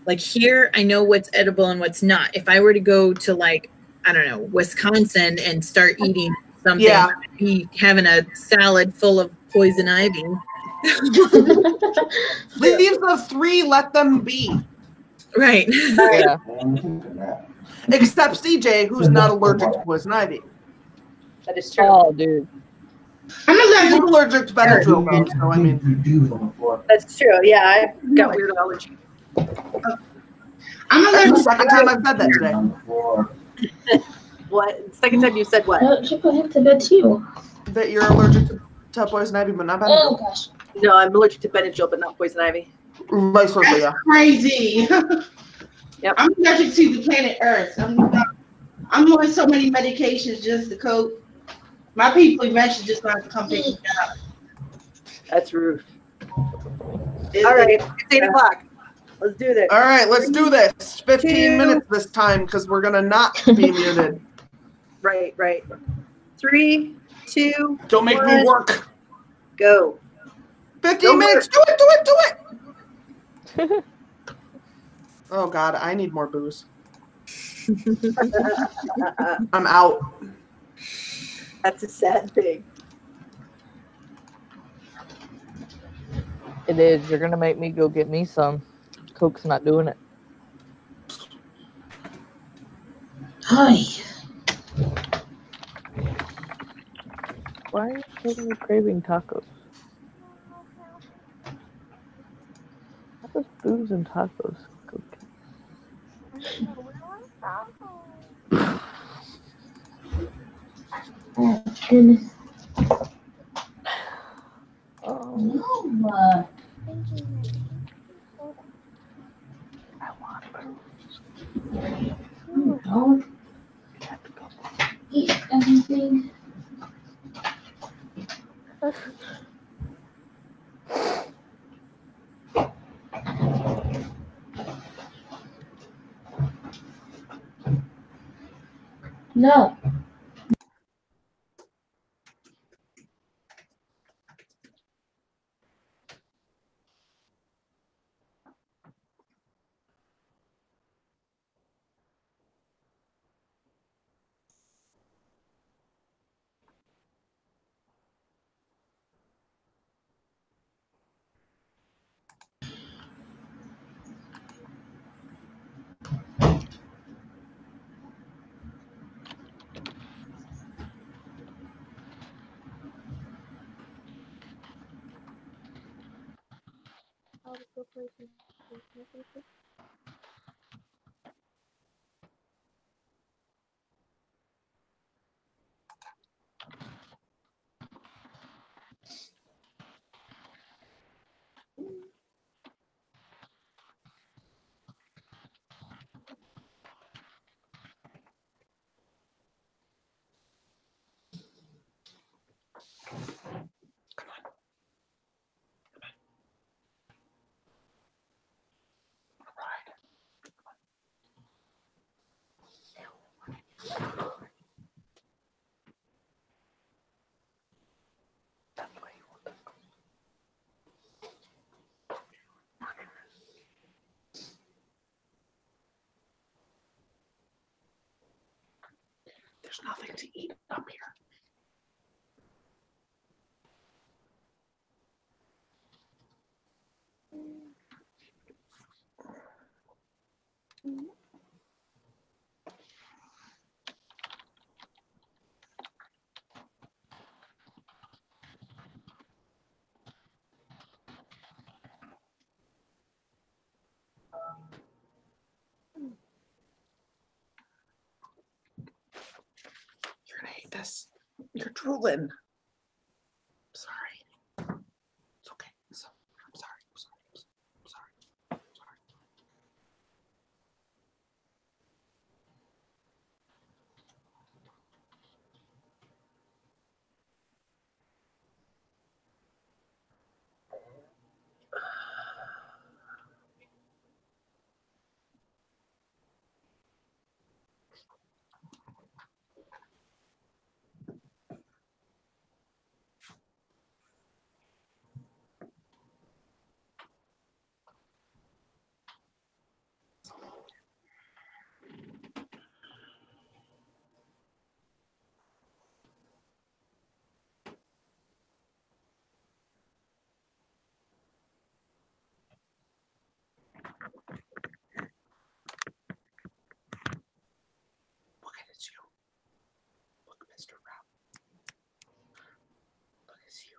Like here, I know what's edible and what's not. If I were to go to like, I don't know, Wisconsin and start eating something, Yeah. I'd be having a salad full of poison ivy. Leave the 3, let them be. Right. Yeah. Except CJ, who's not allergic to poison ivy. That is true. Oh, dude. I'm He's allergic. allergic to Benadryl, though, so I mean. That's true. Yeah, I've got weird allergy. I'm That's the allergic. second time I've said that today. What? Second time you said what? Why don't you put him to bed too? That you're allergic to poison ivy, but not Oh Benadryl. gosh. No, I'm allergic to Benadryl, but not poison ivy. Vice versa, yeah. Crazy. Yep. I'm allergic to the planet Earth. I'm on so many medications just to cope. My people eventually just going to come pick me up. That's rude. All right, it's 8 o'clock. Let's do this. All right, let's do this. 15 Two. minutes this time because we're going to not be muted. Right. 3, 2, Don't make me 1, work. go. 15 Don't minutes. work. Do it. Oh, God, I need more booze. I'm out. That's a sad thing. It is. You're gonna make me go get me some. Coke's not doing it. Hi. Why are you suddenly craving tacos? What is booze and tacos? Coke. Oh goodness. Oh, No. I want booze. Don't eat anything. No. There's nothing to eat up here. this. You're drooling. Sorry. It's okay. I'm sorry. I'm sorry. Look at it's you. Look, Mr. Rob. Look, it's you.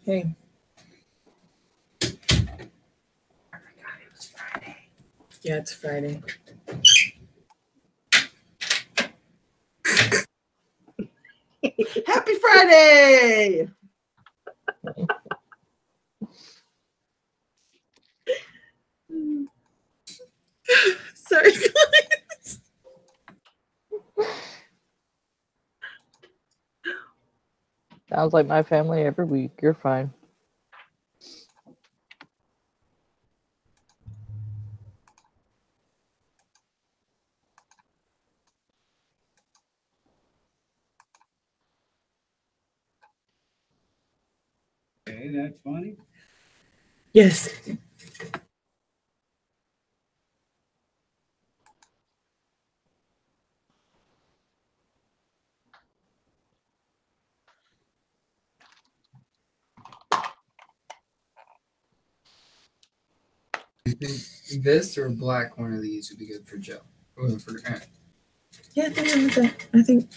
Hey. I forgot it was Friday. Yeah, it's Friday. Happy Friday! Sorry. Sounds like my family every week. You're fine. Okay, that's funny. Yes. You think this or a black one of these would be good for Joe? Or for Aaron? Yeah, I think I'm with that. I think.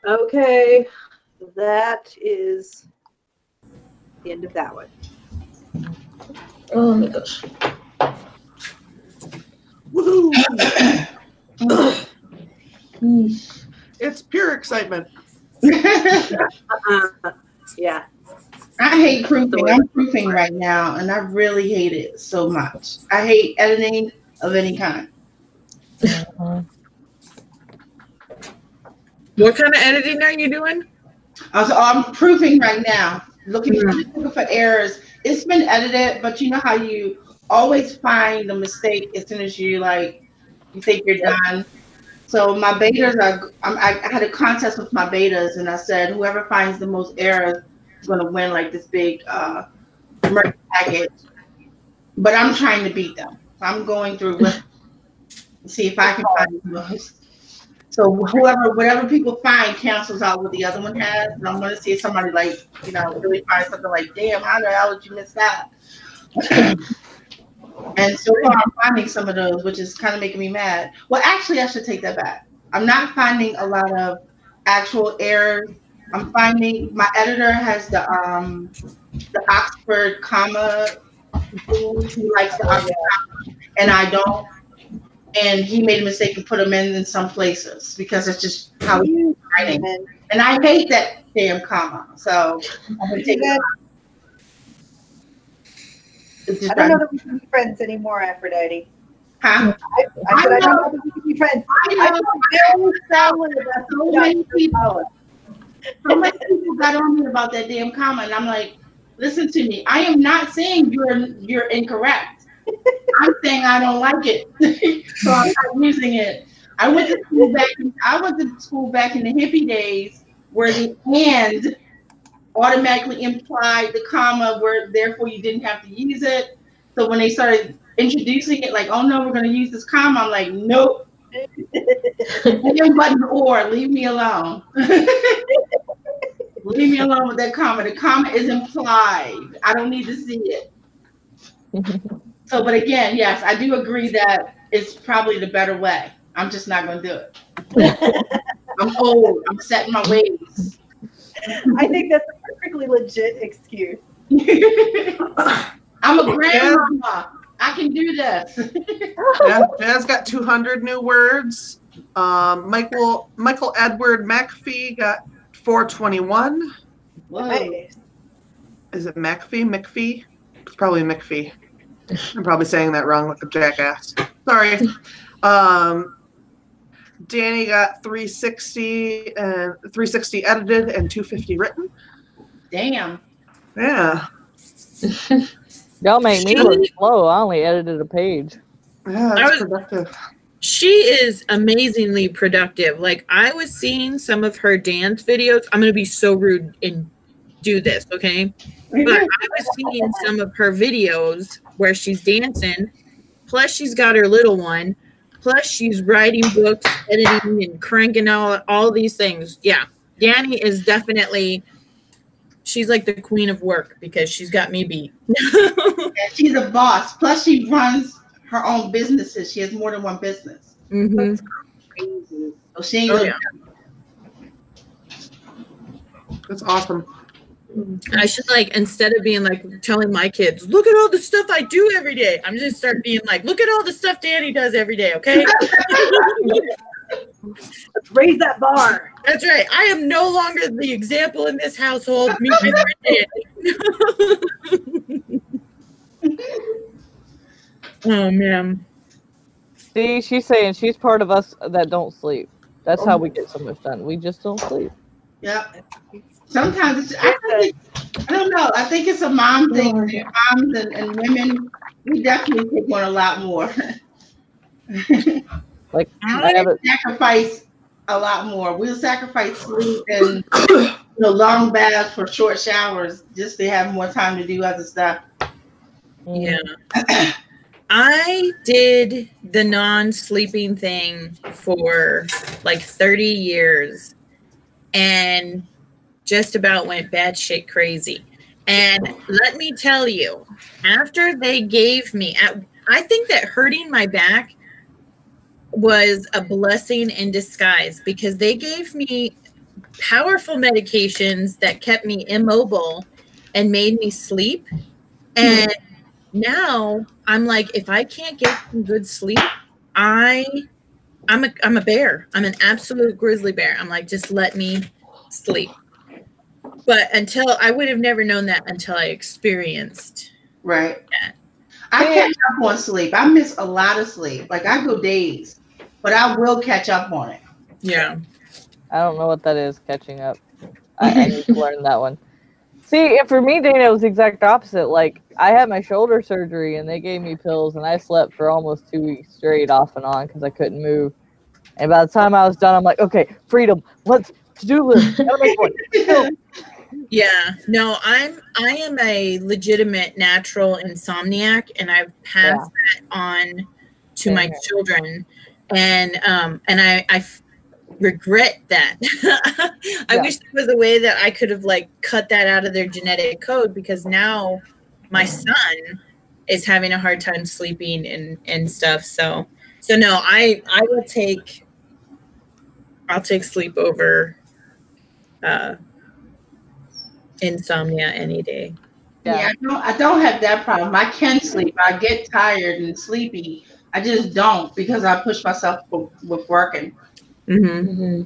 Okay, that is the end of that one. Oh my gosh. Woohoo! Yeesh. It's pure excitement. Yeah. I hate proofing. I'm proofing right now, and I really hate it so much. I hate editing of any kind. Mhm. What kind of editing are you doing? So I'm proofing right now, looking for errors. It's been edited, but you know how you always find a mistake as soon as you think you're done. So my betas I had a contest with my betas, and I said whoever finds the most errors is going to win like this big merch package. But I'm trying to beat them. So I'm going through with see if I can find the most. So whatever people find cancels out what the other one has, and I'm going to see if somebody really finds something like, damn, how the hell did you miss that? And so far, I'm finding some of those, which is kind of making me mad. Well, actually, I should take that back. I'm not finding a lot of actual errors. I'm finding my editor has the Oxford comma. He likes the Oxford comma, and I don't. And he made a mistake and put them in some places because it's just how he's writing. And I hate that damn comma. So I'm going to take it. I don't know that we can be friends anymore, Aphrodite. Huh? I said I don't know that we can be friends. So many people got on me about that damn comma, and I'm like, listen to me. I am not saying you're incorrect. I'm saying I don't like it, so I'm not using it. I went to school back in the hippie days where the and automatically implied the comma, where therefore you didn't have to use it. So when they started introducing it, like, oh no, we're going to use this comma, I'm like, nope. Button or leave me alone. Leave me alone with that comma. The comma is implied. I don't need to see it. So, but again, yes, I do agree that it's probably the better way. I'm just not going to do it. I'm old. I'm set in my ways. I think that's a perfectly legit excuse. I'm a grandmama. I can do this. Yeah, Jazz got 200 new words. Michael Edward McPhee got 421. Nice. Is it McPhee? McPhee? It's probably McPhee. I'm probably saying that wrong like a jackass. Sorry. Danny got 360 edited and 250 written. Damn. Yeah. Y'all make me look slow. I only edited a page. Yeah, that's productive. She is amazingly productive. Like, I was seeing some of her dance videos. I'm going to be so rude and do this, okay? But I was seeing some of her videos where she's dancing, plus she's got her little one, plus she's writing books, editing, and cranking out all these things. Yeah, Danny is definitely, she's like the queen of work because she's got me beat. Yeah, she's a boss. Plus she runs her own businesses. She has more than one business. Mm-hmm. That's crazy. So she ain't That's awesome. I should, like, instead of being like telling my kids, look at all the stuff I do every day, I'm just start being like, look at all the stuff Danny does every day, okay? Let's raise that bar. That's right. I am no longer the example in this household. Me and Danny. Oh man. See, she's saying she's part of us that don't sleep. That's how we get so much done. We just don't sleep. Yeah. Sometimes I don't know. I think it's a mom thing. Moms and women, we definitely take on a lot more. Like, I sacrifice a lot more. We'll sacrifice sleep and long baths for short showers just to have more time to do other stuff. Yeah. I did the non-sleeping thing for like 30 years and just about went batshit crazy. And let me tell you, after they gave me, I think that hurting my back was a blessing in disguise because they gave me powerful medications that kept me immobile and made me sleep. And now I'm like, if I can't get some good sleep, I'm a bear. I'm an absolute grizzly bear. I'm like, just let me sleep. But I would have never known that until I experienced Right. that. I catch up on sleep. I miss a lot of sleep. Like I go days, but I will catch up on it. Yeah. I don't know what that is, catching up. I need to learn that one. See, and for me, Dana, it was the exact opposite. Like, I had my shoulder surgery, and they gave me pills, and I slept for almost 2 weeks straight off and on because I couldn't move. And by the time I was done, I'm like, okay, freedom. Let's to-do list. Gotta make one. Yeah. No, I am a legitimate natural insomniac, and I've passed that on to my children. And I regret that. I wish there was a way that I could have like cut that out of their genetic code, because now my son is having a hard time sleeping and stuff. So no, I'll take sleep over insomnia any day. Yeah, I don't have that problem. I can sleep. I get tired and sleepy. I just don't, because I push myself with working. Mm-hmm.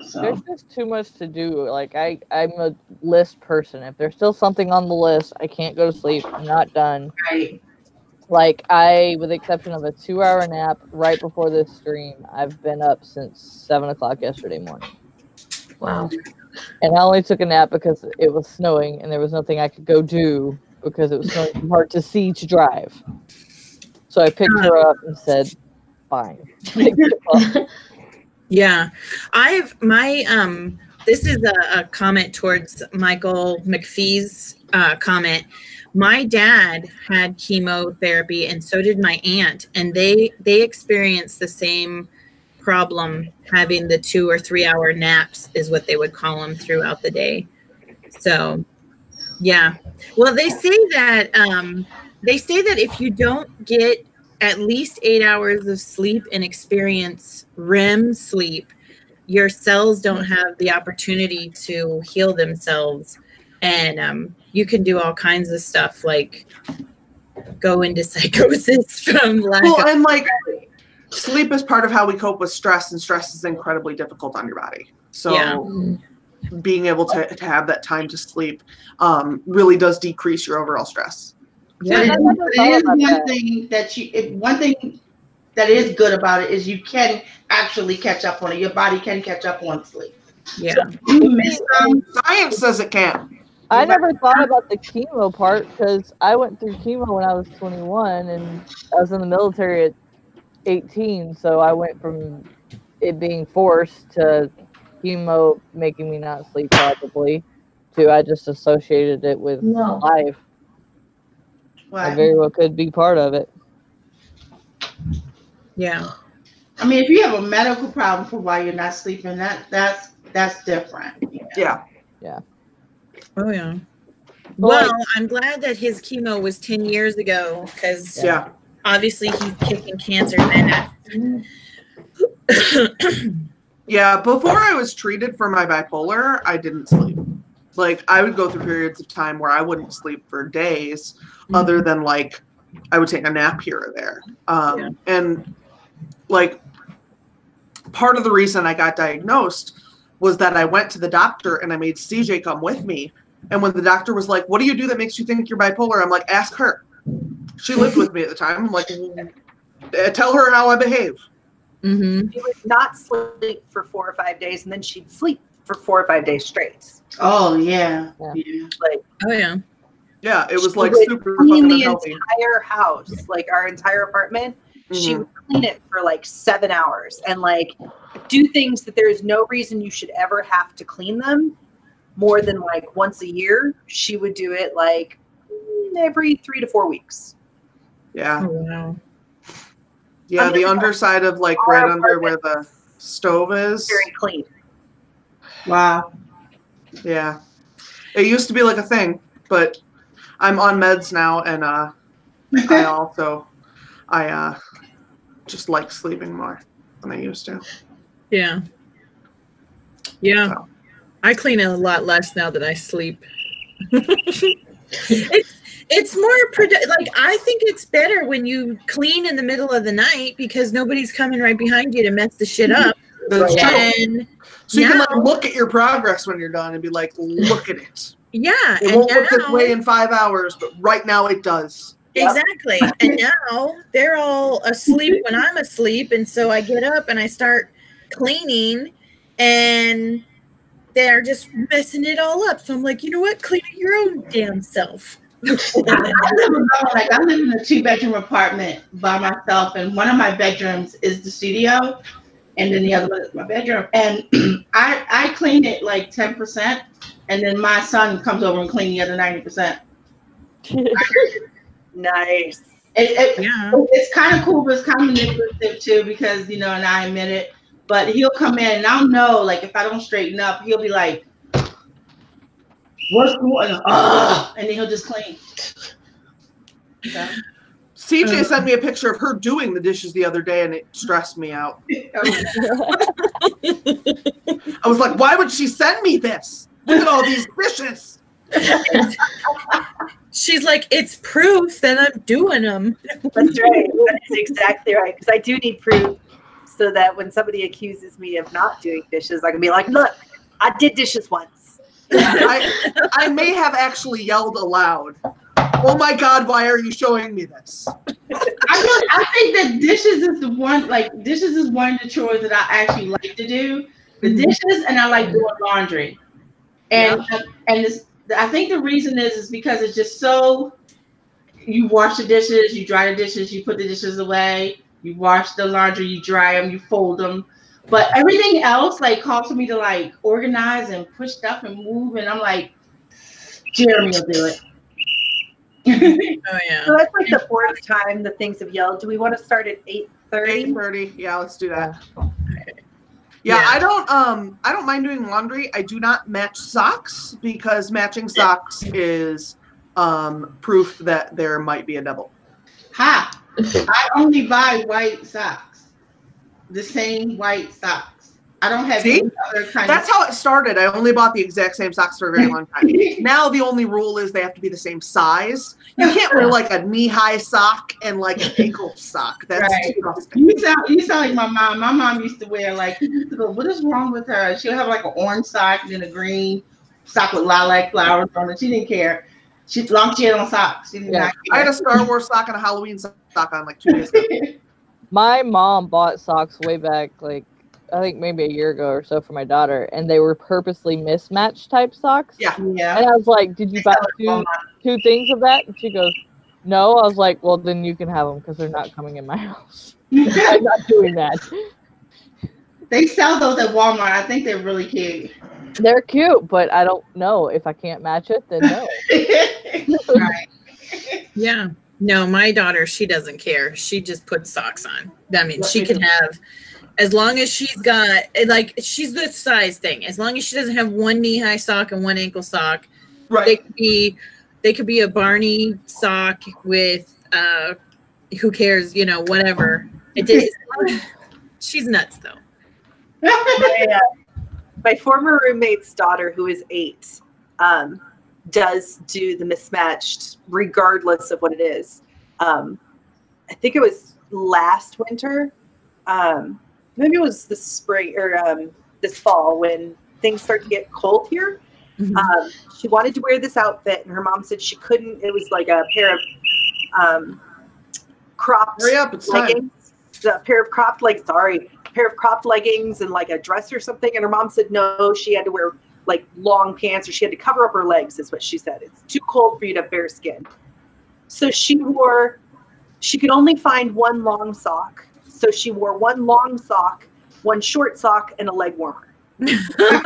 So there's just too much to do. Like I'm a list person. If there's still something on the list, I can't go to sleep. I'm not done. right. Like with the exception of a 2-hour nap right before this stream, I've been up since 7 o'clock yesterday morning. Wow. And I only took a nap because it was snowing and there was nothing I could go do because it was snowing too hard to see to drive. So I picked her up and said, fine. Yeah. This is a comment towards Michael McPhee's comment. My dad had chemotherapy, and so did my aunt, and they experienced the same problem, having the 2 or 3 hour naps is what they would call them throughout the day. So yeah. Well, they say that if you don't get at least 8 hours of sleep and experience REM sleep, your cells don't have the opportunity to heal themselves, and you can do all kinds of stuff like go into psychosis from lack of. Well, and like sleep is part of how we cope with stress, and stress is incredibly difficult on your body. So being able to have that time to sleep really does decrease your overall stress. Yeah. It is one thing that is good about it is you can actually catch up on it. Your body can catch up on sleep. Yeah. You miss Science says it can't. I never thought about the chemo part because I went through chemo when I was 21 and I was in the military at 18. So I went from it being forced to chemo making me not sleep probably to I just associated it with life. I very well could be part of it. Yeah. I mean, if you have a medical problem for why you're not sleeping, that's different. Yeah. Yeah. Oh yeah. Well, I'm glad that his chemo was 10 years ago, because obviously he's kicking cancer now. Yeah, before I was treated for my bipolar, I didn't sleep. Like, I would go through periods of time where I wouldn't sleep for days, other than, like, I would take a nap here or there. And, like, part of the reason I got diagnosed was that I went to the doctor and I made CJ come with me. And when the doctor was like, what do you do that makes you think you're bipolar? I'm like, ask her. She lived with me at the time. I'm like, tell her how I behave. Mm-hmm. She would not sleep for 4 or 5 days, and then she'd sleep for 4 or 5 days straight. Oh yeah. Like, oh yeah. Yeah, it was like super clean fucking the unhealthy. entire house, like our entire apartment. She would clean it for like 7 hours and like do things that there is no reason you should ever have to clean them more than like once a year. She would do it like every 3 to 4 weeks. Yeah. Oh, wow. Yeah, the underside of like right under where the stove is. Very clean. Wow. Yeah. It used to be like a thing, but I'm on meds now, and I just like sleeping more than I used to. Yeah. Yeah. So. I clean a lot less now that I sleep. It's more like I think it's better when you clean in the middle of the night because nobody's coming right behind you to mess the shit up. That's true. And So you now, can like look at your progress when you're done and be like, look at it. yeah, It won't look this way in 5 hours, but right now it does. Exactly. And now they're all asleep when I'm asleep, and so I get up and I start cleaning, and they're just messing it all up. So I'm like, you know what? Clean it your own damn self. I live in a 2-bedroom apartment by myself, and one of my bedrooms is the studio, and then the other one is my bedroom. And I clean it like 10%, and then my son comes over and clean the other 90%. Nice. It's kind of cool, but it's kind of manipulative too, because and I admit it. But he'll come in, and I'll know, like, if I don't straighten up, he'll be like, "What's going on?" And then he'll just clean. Okay. CJ sent me a picture of her doing the dishes the other day, and it stressed me out. I was like, why would she send me this? Look at all these dishes. She's like, it's proof that I'm doing them. That's right. That is exactly right. Because I do need proof so that when somebody accuses me of not doing dishes, I can be like, look, I did dishes once. I may have actually yelled aloud. Oh my God, why are you showing me this? I think that dishes is one of the chores that I actually like to do. The dishes, and I like doing laundry. And I think the reason is because it's just so, you wash the dishes, you dry the dishes, you put the dishes away, you wash the laundry, you dry them, you fold them. But everything else like calls for me to like organize and push stuff and move, and I'm like, Jeremy will do it. Oh yeah. So that's like the fourth time the things have yelled. Do we want to start at 8:30? 8:30. Yeah, let's do that. Yeah, I don't mind doing laundry. I do not match socks because matching socks is proof that there might be a double. Ha! I only buy white socks. The same white socks. I don't have any other kind. That's how it started. I only bought the exact same socks for a very long time. Now the only rule is they have to be the same size. You can't wear like a knee-high sock and like an ankle sock. That's disgusting. You sound like my mom. My mom used to wear like, used to go, what is wrong with her? She'll have like an orange sock and then a green sock with lilac flowers on it. She didn't care. She had on socks. She did not care. I had a Star Wars sock and a Halloween sock on like 2 days ago. My mom bought socks way back, like, I think maybe a year ago or so for my daughter, and they were purposely mismatched type socks. Yeah. And I was like, did you buy two things of that? And she goes, no. I was like, well, then you can have them because they're not coming in my house. I'm not doing that. They sell those at Walmart. I think they're really cute. They're cute, but I don't know. If I can't match it, then no. Right. Yeah. No, my daughter, she doesn't care. She just puts socks on. I mean, she can have, as long as she's got, like, she's the size thing. As long as she doesn't have one knee-high sock and one ankle sock, right? They could be a Barney sock with, who cares, whatever. She's nuts, though. My former roommate's daughter, who is 8, does do the mismatched regardless of what it is. I think it was last winter. Maybe it was this spring or this fall when things start to get cold here. Mm-hmm. She wanted to wear this outfit and her mom said she couldn't. It was like a pair of cropped leggings. A pair of cropped leggings and like a dress or something. And her mom said no, she had to wear like long pants or she had to cover up her legs is what she said. It's too cold for you to have bare skin. So she could only find one long sock. So she wore one long sock, one short sock, and a leg warmer. I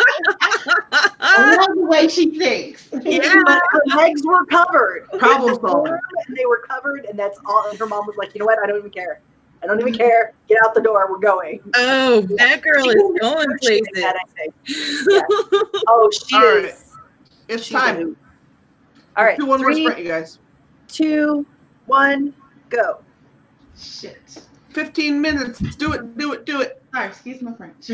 love the way she thinks. Yeah, but her legs were covered. Problem solved. And they were covered, and that's all. And her mom was like, you know what? I don't even care. I don't even care. Get out the door. We're going. Oh, that girl is going places. That, I think. Yeah. Oh, she is. Right. It's time. All right. 2, 1 more sprint, you guys. 2, 1, go. Shit. 15 minutes. Let's do it. Sorry, excuse my French.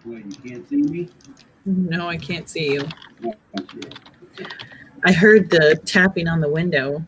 Well, you can't see me? No, I can't see you. Okay. I heard the tapping on the window.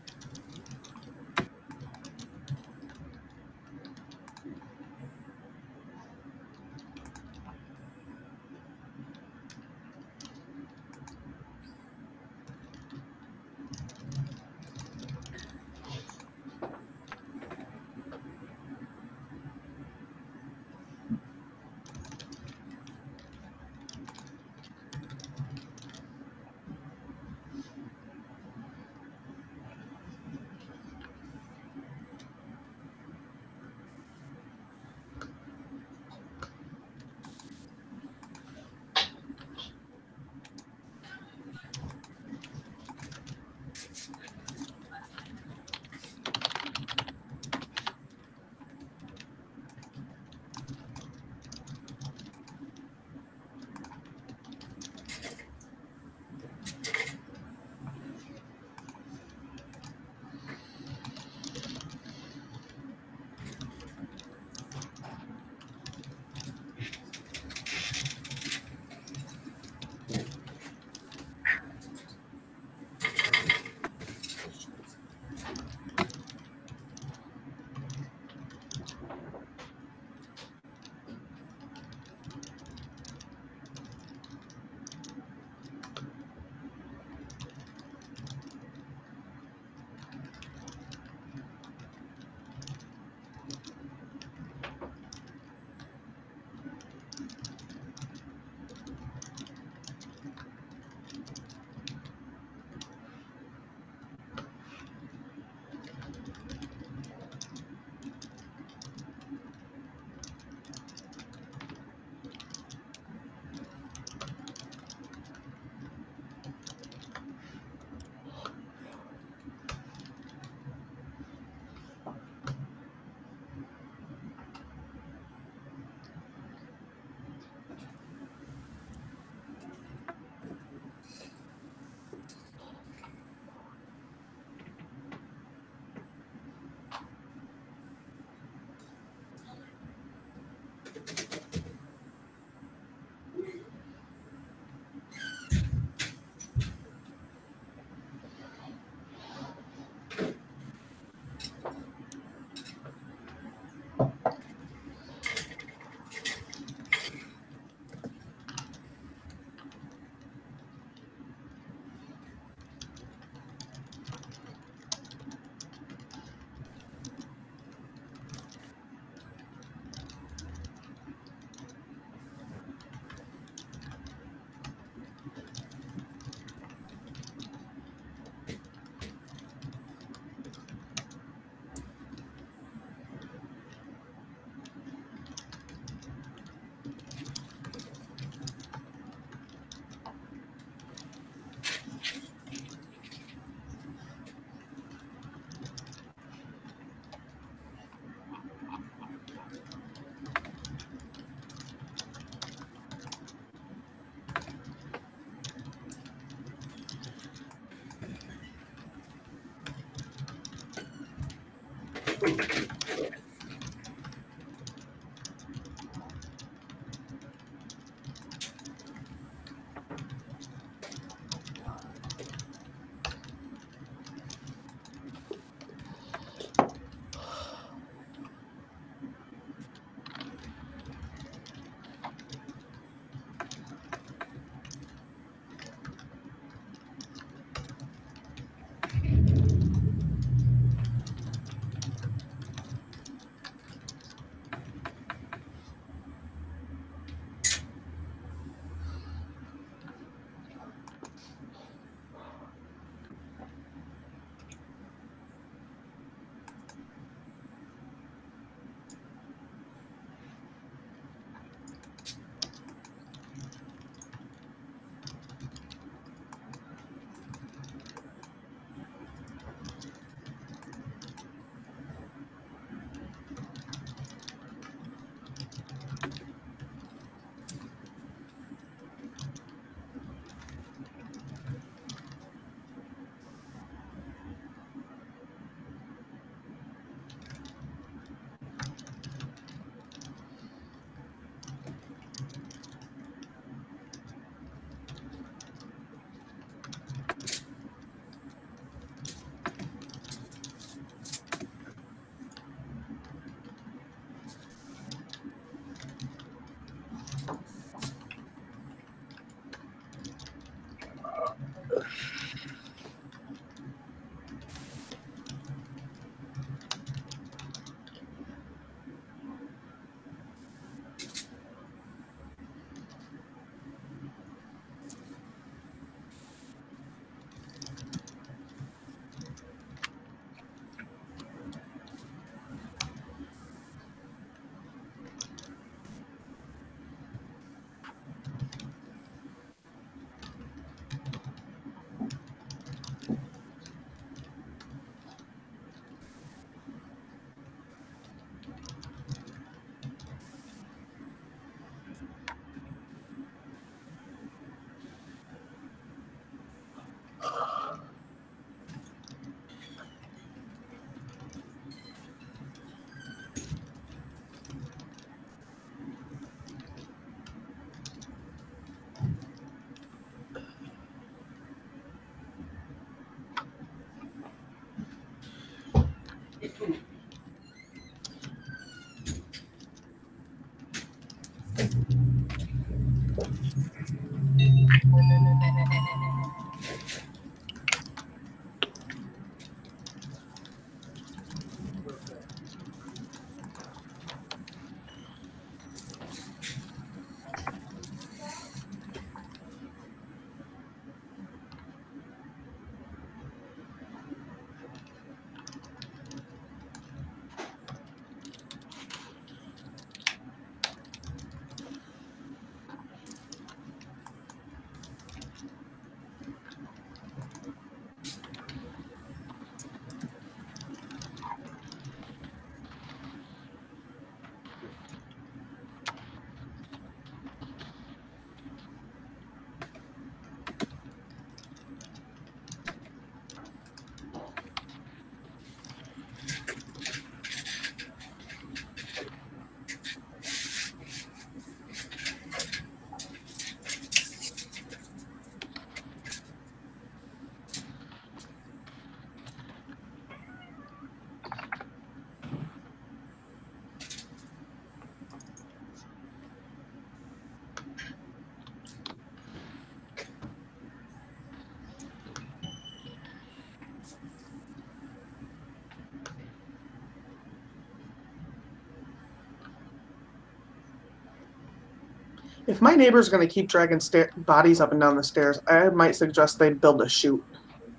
If my neighbor's going to keep dragging bodies up and down the stairs, I might suggest they build a chute.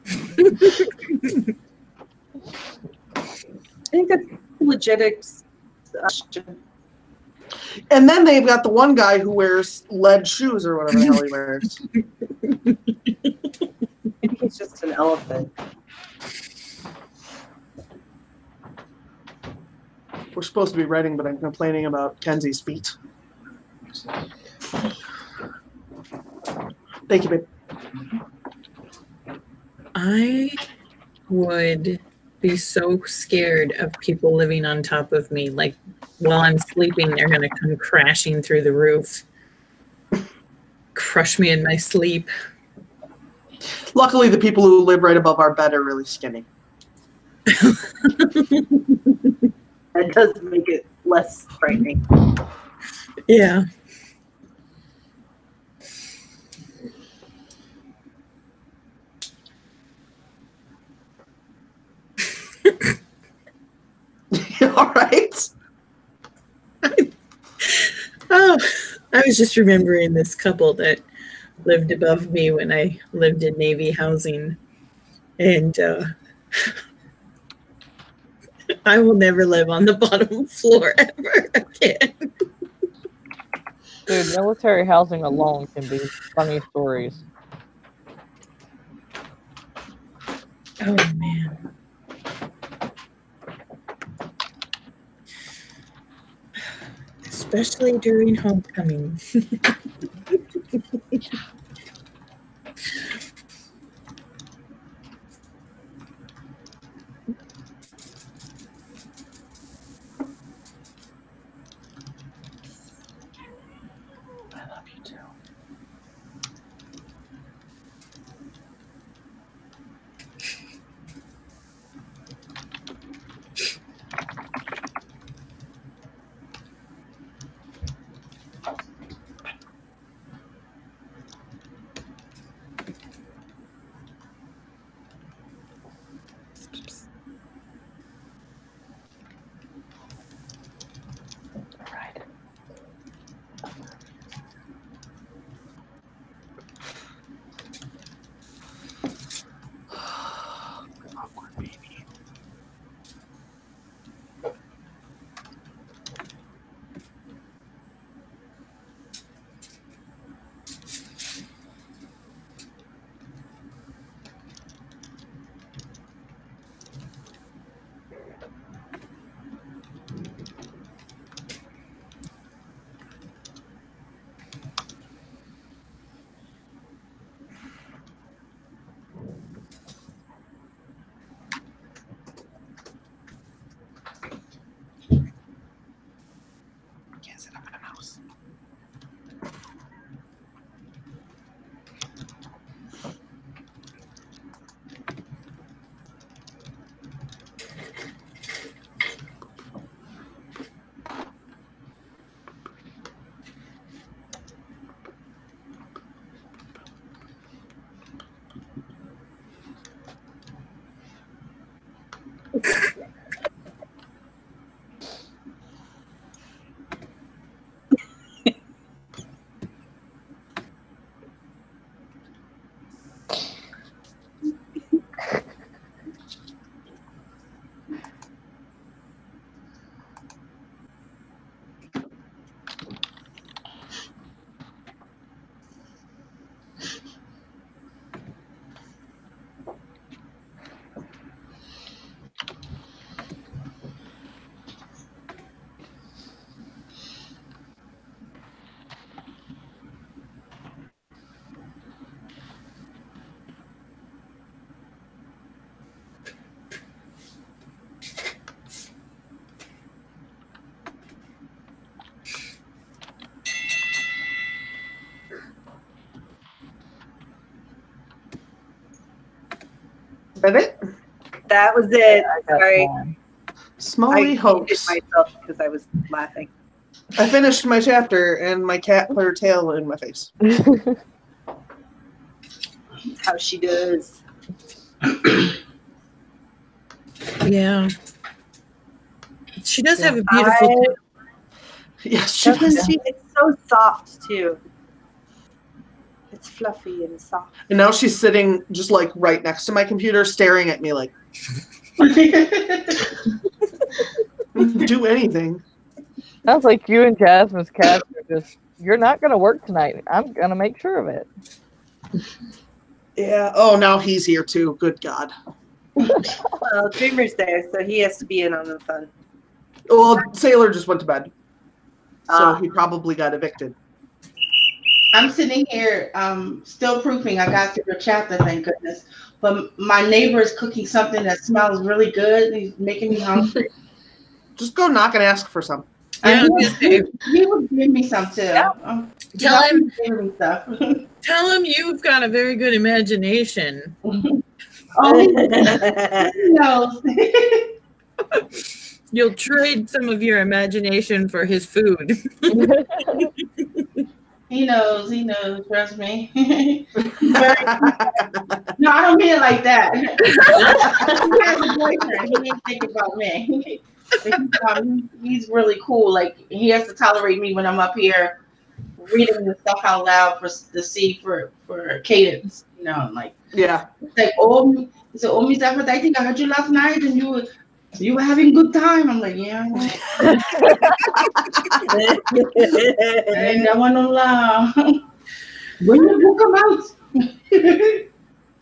I think that's legit. And then they've got the one guy who wears lead shoes or whatever the hell he wears. Maybe he's just an elephant. We're supposed to be writing, but I'm complaining about Kenzie's feet. Thank you, babe. I would be so scared of people living on top of me. Like while I'm sleeping, they're going to come crashing through the roof, crush me in my sleep. Luckily, the people who live right above our bed are really skinny. That does make it less frightening. Yeah. All right. Oh, I was just remembering this couple that lived above me when I lived in Navy housing. And I will never live on the bottom floor ever again. Dude, military housing alone can be funny stories. Oh, man. Especially during homecoming. I love you too. that it? That was it. I got Sorry. one. Smally I muted hopes. myself because I was laughing. I finished my chapter and my cat put her tail in my face. That's how she does. Yeah. She does have a beautiful tail. Yes, she Doesn't does. she? It's so soft too. It's fluffy and soft. And now she's sitting just like right next to my computer, staring at me like, do anything. Sounds like you and Jasmine's cats are just, you're not going to work tonight. I'm going to make sure of it. Yeah. Oh, now he's here too. Good God. Well, Dreamer's there, so he has to be in on the fun. Well, Sailor just went to bed. So Ah. he probably got evicted. I'm sitting here still proofing. I got through the chapter, thank goodness. But my neighbor is cooking something that smells really good. He's making me hungry. Just go knock and ask for some. Yeah, He would give me some too. Yeah. Tell him. Give me stuff. Tell him you've got a very good imagination. Oh, he knows. You'll trade some of your imagination for his food. He knows. Trust me. No, I don't mean it like that. He has a boyfriend. He didn't think about me. He's really cool. Like, he has to tolerate me when I'm up here reading the stuff out loud for the C for cadence. You know, like, Yeah. it's like, oh, Miss Aphrodite, I heard you last night and you were having a good time. I'm like, yeah. And I want to laugh. When the book come out?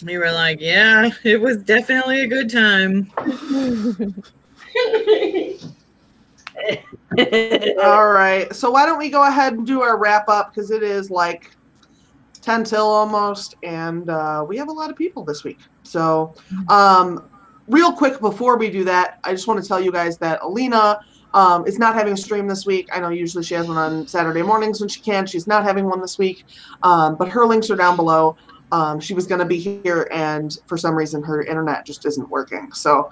We were like, yeah, it was definitely a good time. All right. So why don't we go ahead and do our wrap up, because it is like 10 till almost, and we have a lot of people this week. So real quick before we do that, I just want to tell you guys that Alina is not having a stream this week. I know usually she has one on Saturday mornings when she can. She's not having one this week, but her links are down below. She was going to be here, and for some reason her internet just isn't working. So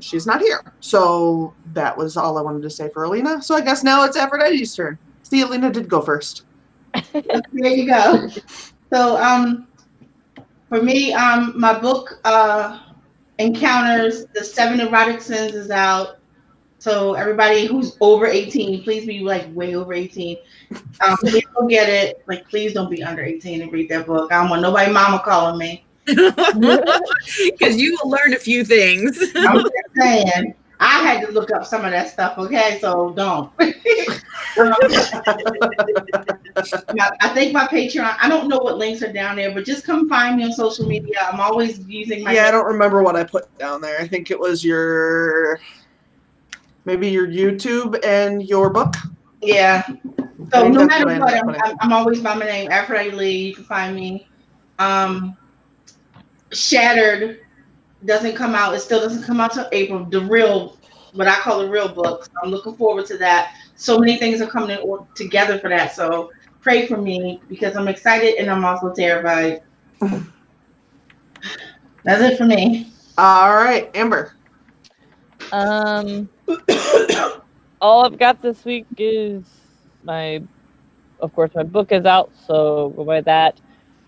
she's not here. So that was all I wanted to say for Alina. So I guess now it's Aphrodite's turn. See, Alina did go first. There you go. So for me, my book Encounters the 7 Erotic Sins is out. So everybody who's over 18, please be like way over 18. Please go get it. Like, please don't be under 18 and read that book. I don't want nobody mama calling me. Because you will learn a few things. I'm just saying. I had to look up some of that stuff, okay? So don't. I think my Patreon, I don't know what links are down there, but just come find me on social media. I'm always using my... Yeah, I don't remember what I put down there. I think it was maybe your YouTube and your book. Yeah. So no matter what, I'm always by my name, Aphrodite Lee. You can find me. Shattered doesn't come out. It still doesn't come out till April. The real, what I call the real book. So I'm looking forward to that. So many things are coming together for that. So pray for me, because I'm excited and I'm also terrified. That's it for me. All right, Amber. All I've got this week is of course, my book is out, so go buy that.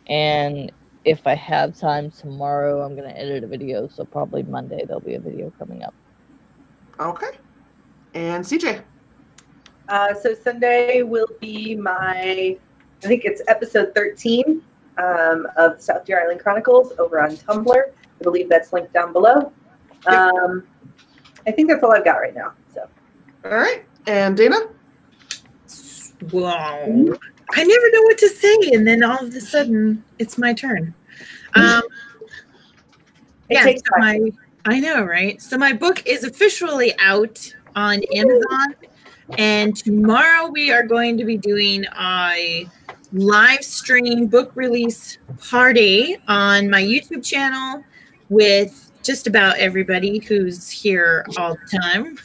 And if I have time tomorrow, I'm going to edit a video, so probably Monday there'll be a video coming up. Okay. And CJ. So Sunday will be I think it's episode 13 of South Deer Island Chronicles over on Tumblr. I believe that's linked down below. I think that's all I've got right now. So. All right. And Dana? Wow. I never know what to say, and then all of a sudden, it's my turn. I know, right? So my book is officially out on Amazon, and tomorrow we are going to be doing a live stream book release party on my YouTube channel with just about everybody who's here all the time.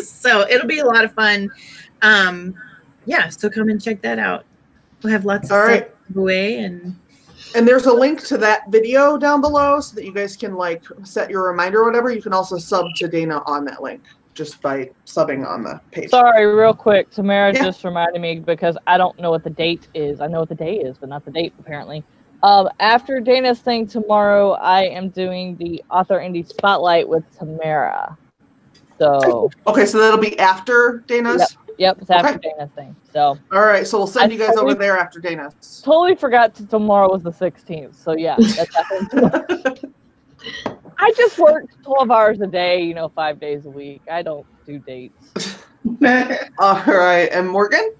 So it'll be a lot of fun. Yeah, so come and check that out. We'll have lots of stuff away, and And there's a link to that video down below so that you guys can like set your reminder or whatever. You can also sub to Dana on that link just by subbing on the page. Sorry, real quick. Tamara Yeah. just reminded me because I don't know what the date is. I know what the day is, but not the date apparently. After Dana's thing tomorrow, I am doing the Author Indie Spotlight with Tamara. So Okay, so that'll be after Dana's? Yep, it's after Dana's thing. So all right, so we'll send you guys over there after Dana's. Totally forgot tomorrow was the 16th. So yeah, that's happening. I just work 12 hours a day, 5 days a week. I don't do dates. All right, and Morgan?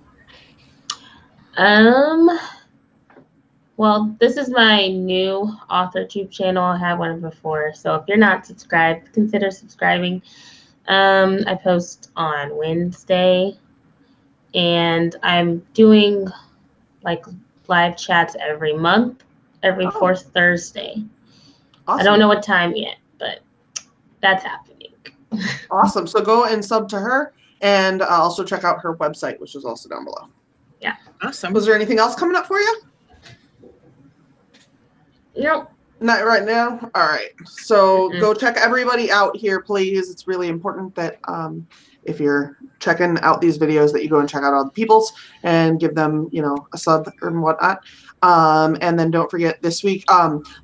Well, this is my new Authortube channel. I had one before, so if you're not subscribed, consider subscribing. I post on Wednesday, and I'm doing like live chats every month, every fourth Thursday. Awesome. I don't know what time yet, but that's happening. Awesome. So go and sub to her, and also check out her website, which is also down below. Yeah. Awesome. Was there anything else coming up for you? Nope. Not right now. All right. So go check everybody out here, please. It's really important that if you're checking out these videos that you go and check out all the peoples and give them, a sub and whatnot. And then don't forget this week,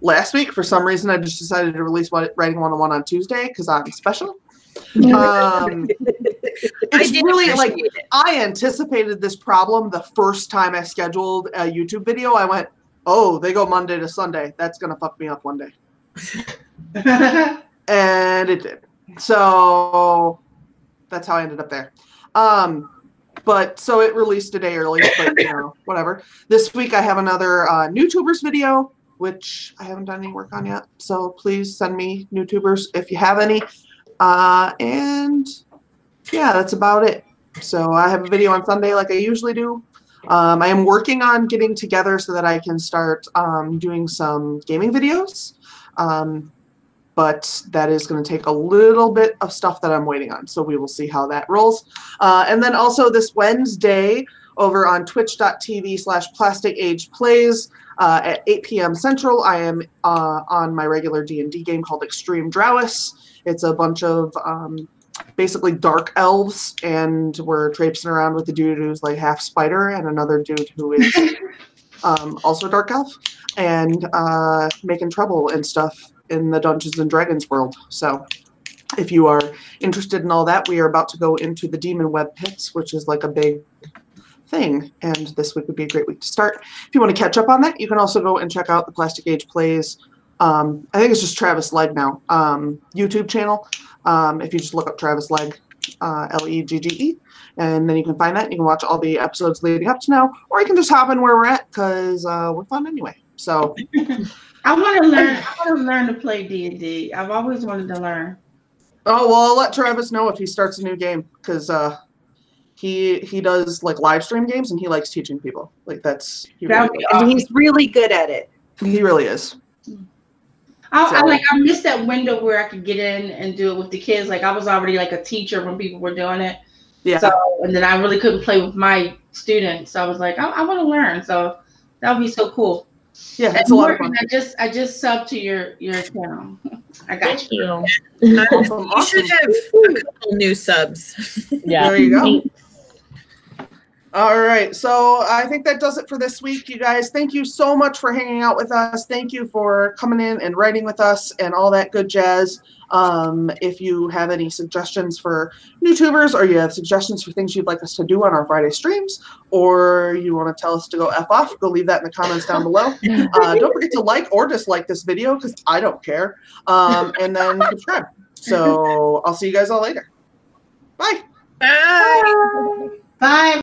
last week, for some reason, I just decided to release Writing 101 on Tuesday because I'm special. It's really like I anticipated this problem the first time I scheduled a YouTube video. I went, oh, they go Monday to Sunday. That's going to fuck me up one day. And it did. So that's how I ended up there. But so it released a day early, but whatever. This week I have another NewTubers video, which I haven't done any work on yet. So please send me NewTubers if you have any. And yeah, that's about it. So I have a video on Sunday like I usually do. I am working on getting together so that I can start doing some gaming videos. But that is going to take a little bit of stuff that I'm waiting on. So we will see how that rolls. And then also this Wednesday over on twitch.tv/PlasticAgePlays at 8 p.m. Central, I am on my regular D&D game called Extreme Drowis. It's a bunch of basically dark elves, and we're traipsing around with a dude who's like half spider and another dude who is also dark elf, and making trouble and stuff in the Dungeons and Dragons world. So if you are interested in all that, we are about to go into the Demon Web Pits, which is like a big thing, and this week would be a great week to start. If you want to catch up on that, you can also go and check out the Plastic Age Plays. I think it's just Travis Legg now, YouTube channel. If you just look up Travis Legg, Legge, and then you can find that. You can watch all the episodes leading up to now, or you can just hop in where we're at because we're fun anyway. So I want to learn. I want to learn to play D&D. I've always wanted to learn. Oh well, I'll let Travis know if he starts a new game because he does like live stream games and he likes teaching people. Like that's and he's really good at it. He really is. I missed that window where I could get in and do it with the kids. Like I was already like a teacher when people were doing it. Yeah. So and then I really couldn't play with my students. So I was like, I want to learn. So that would be so cool. Yeah, it's a lot of fun. I just subbed to your channel. I got you. Awesome. You should have a couple new subs. Yeah. There you go. All right, so I think that does it for this week, you guys. Thank you so much for hanging out with us. Thank you for coming in and writing with us and all that good jazz. If you have any suggestions for YouTubers, or you have suggestions for things you'd like us to do on our Friday streams, or you want to tell us to go F off, go leave that in the comments down below. Don't forget to like or dislike this video because I don't care. And then subscribe. So I'll see you guys all later. Bye. Bye. Bye.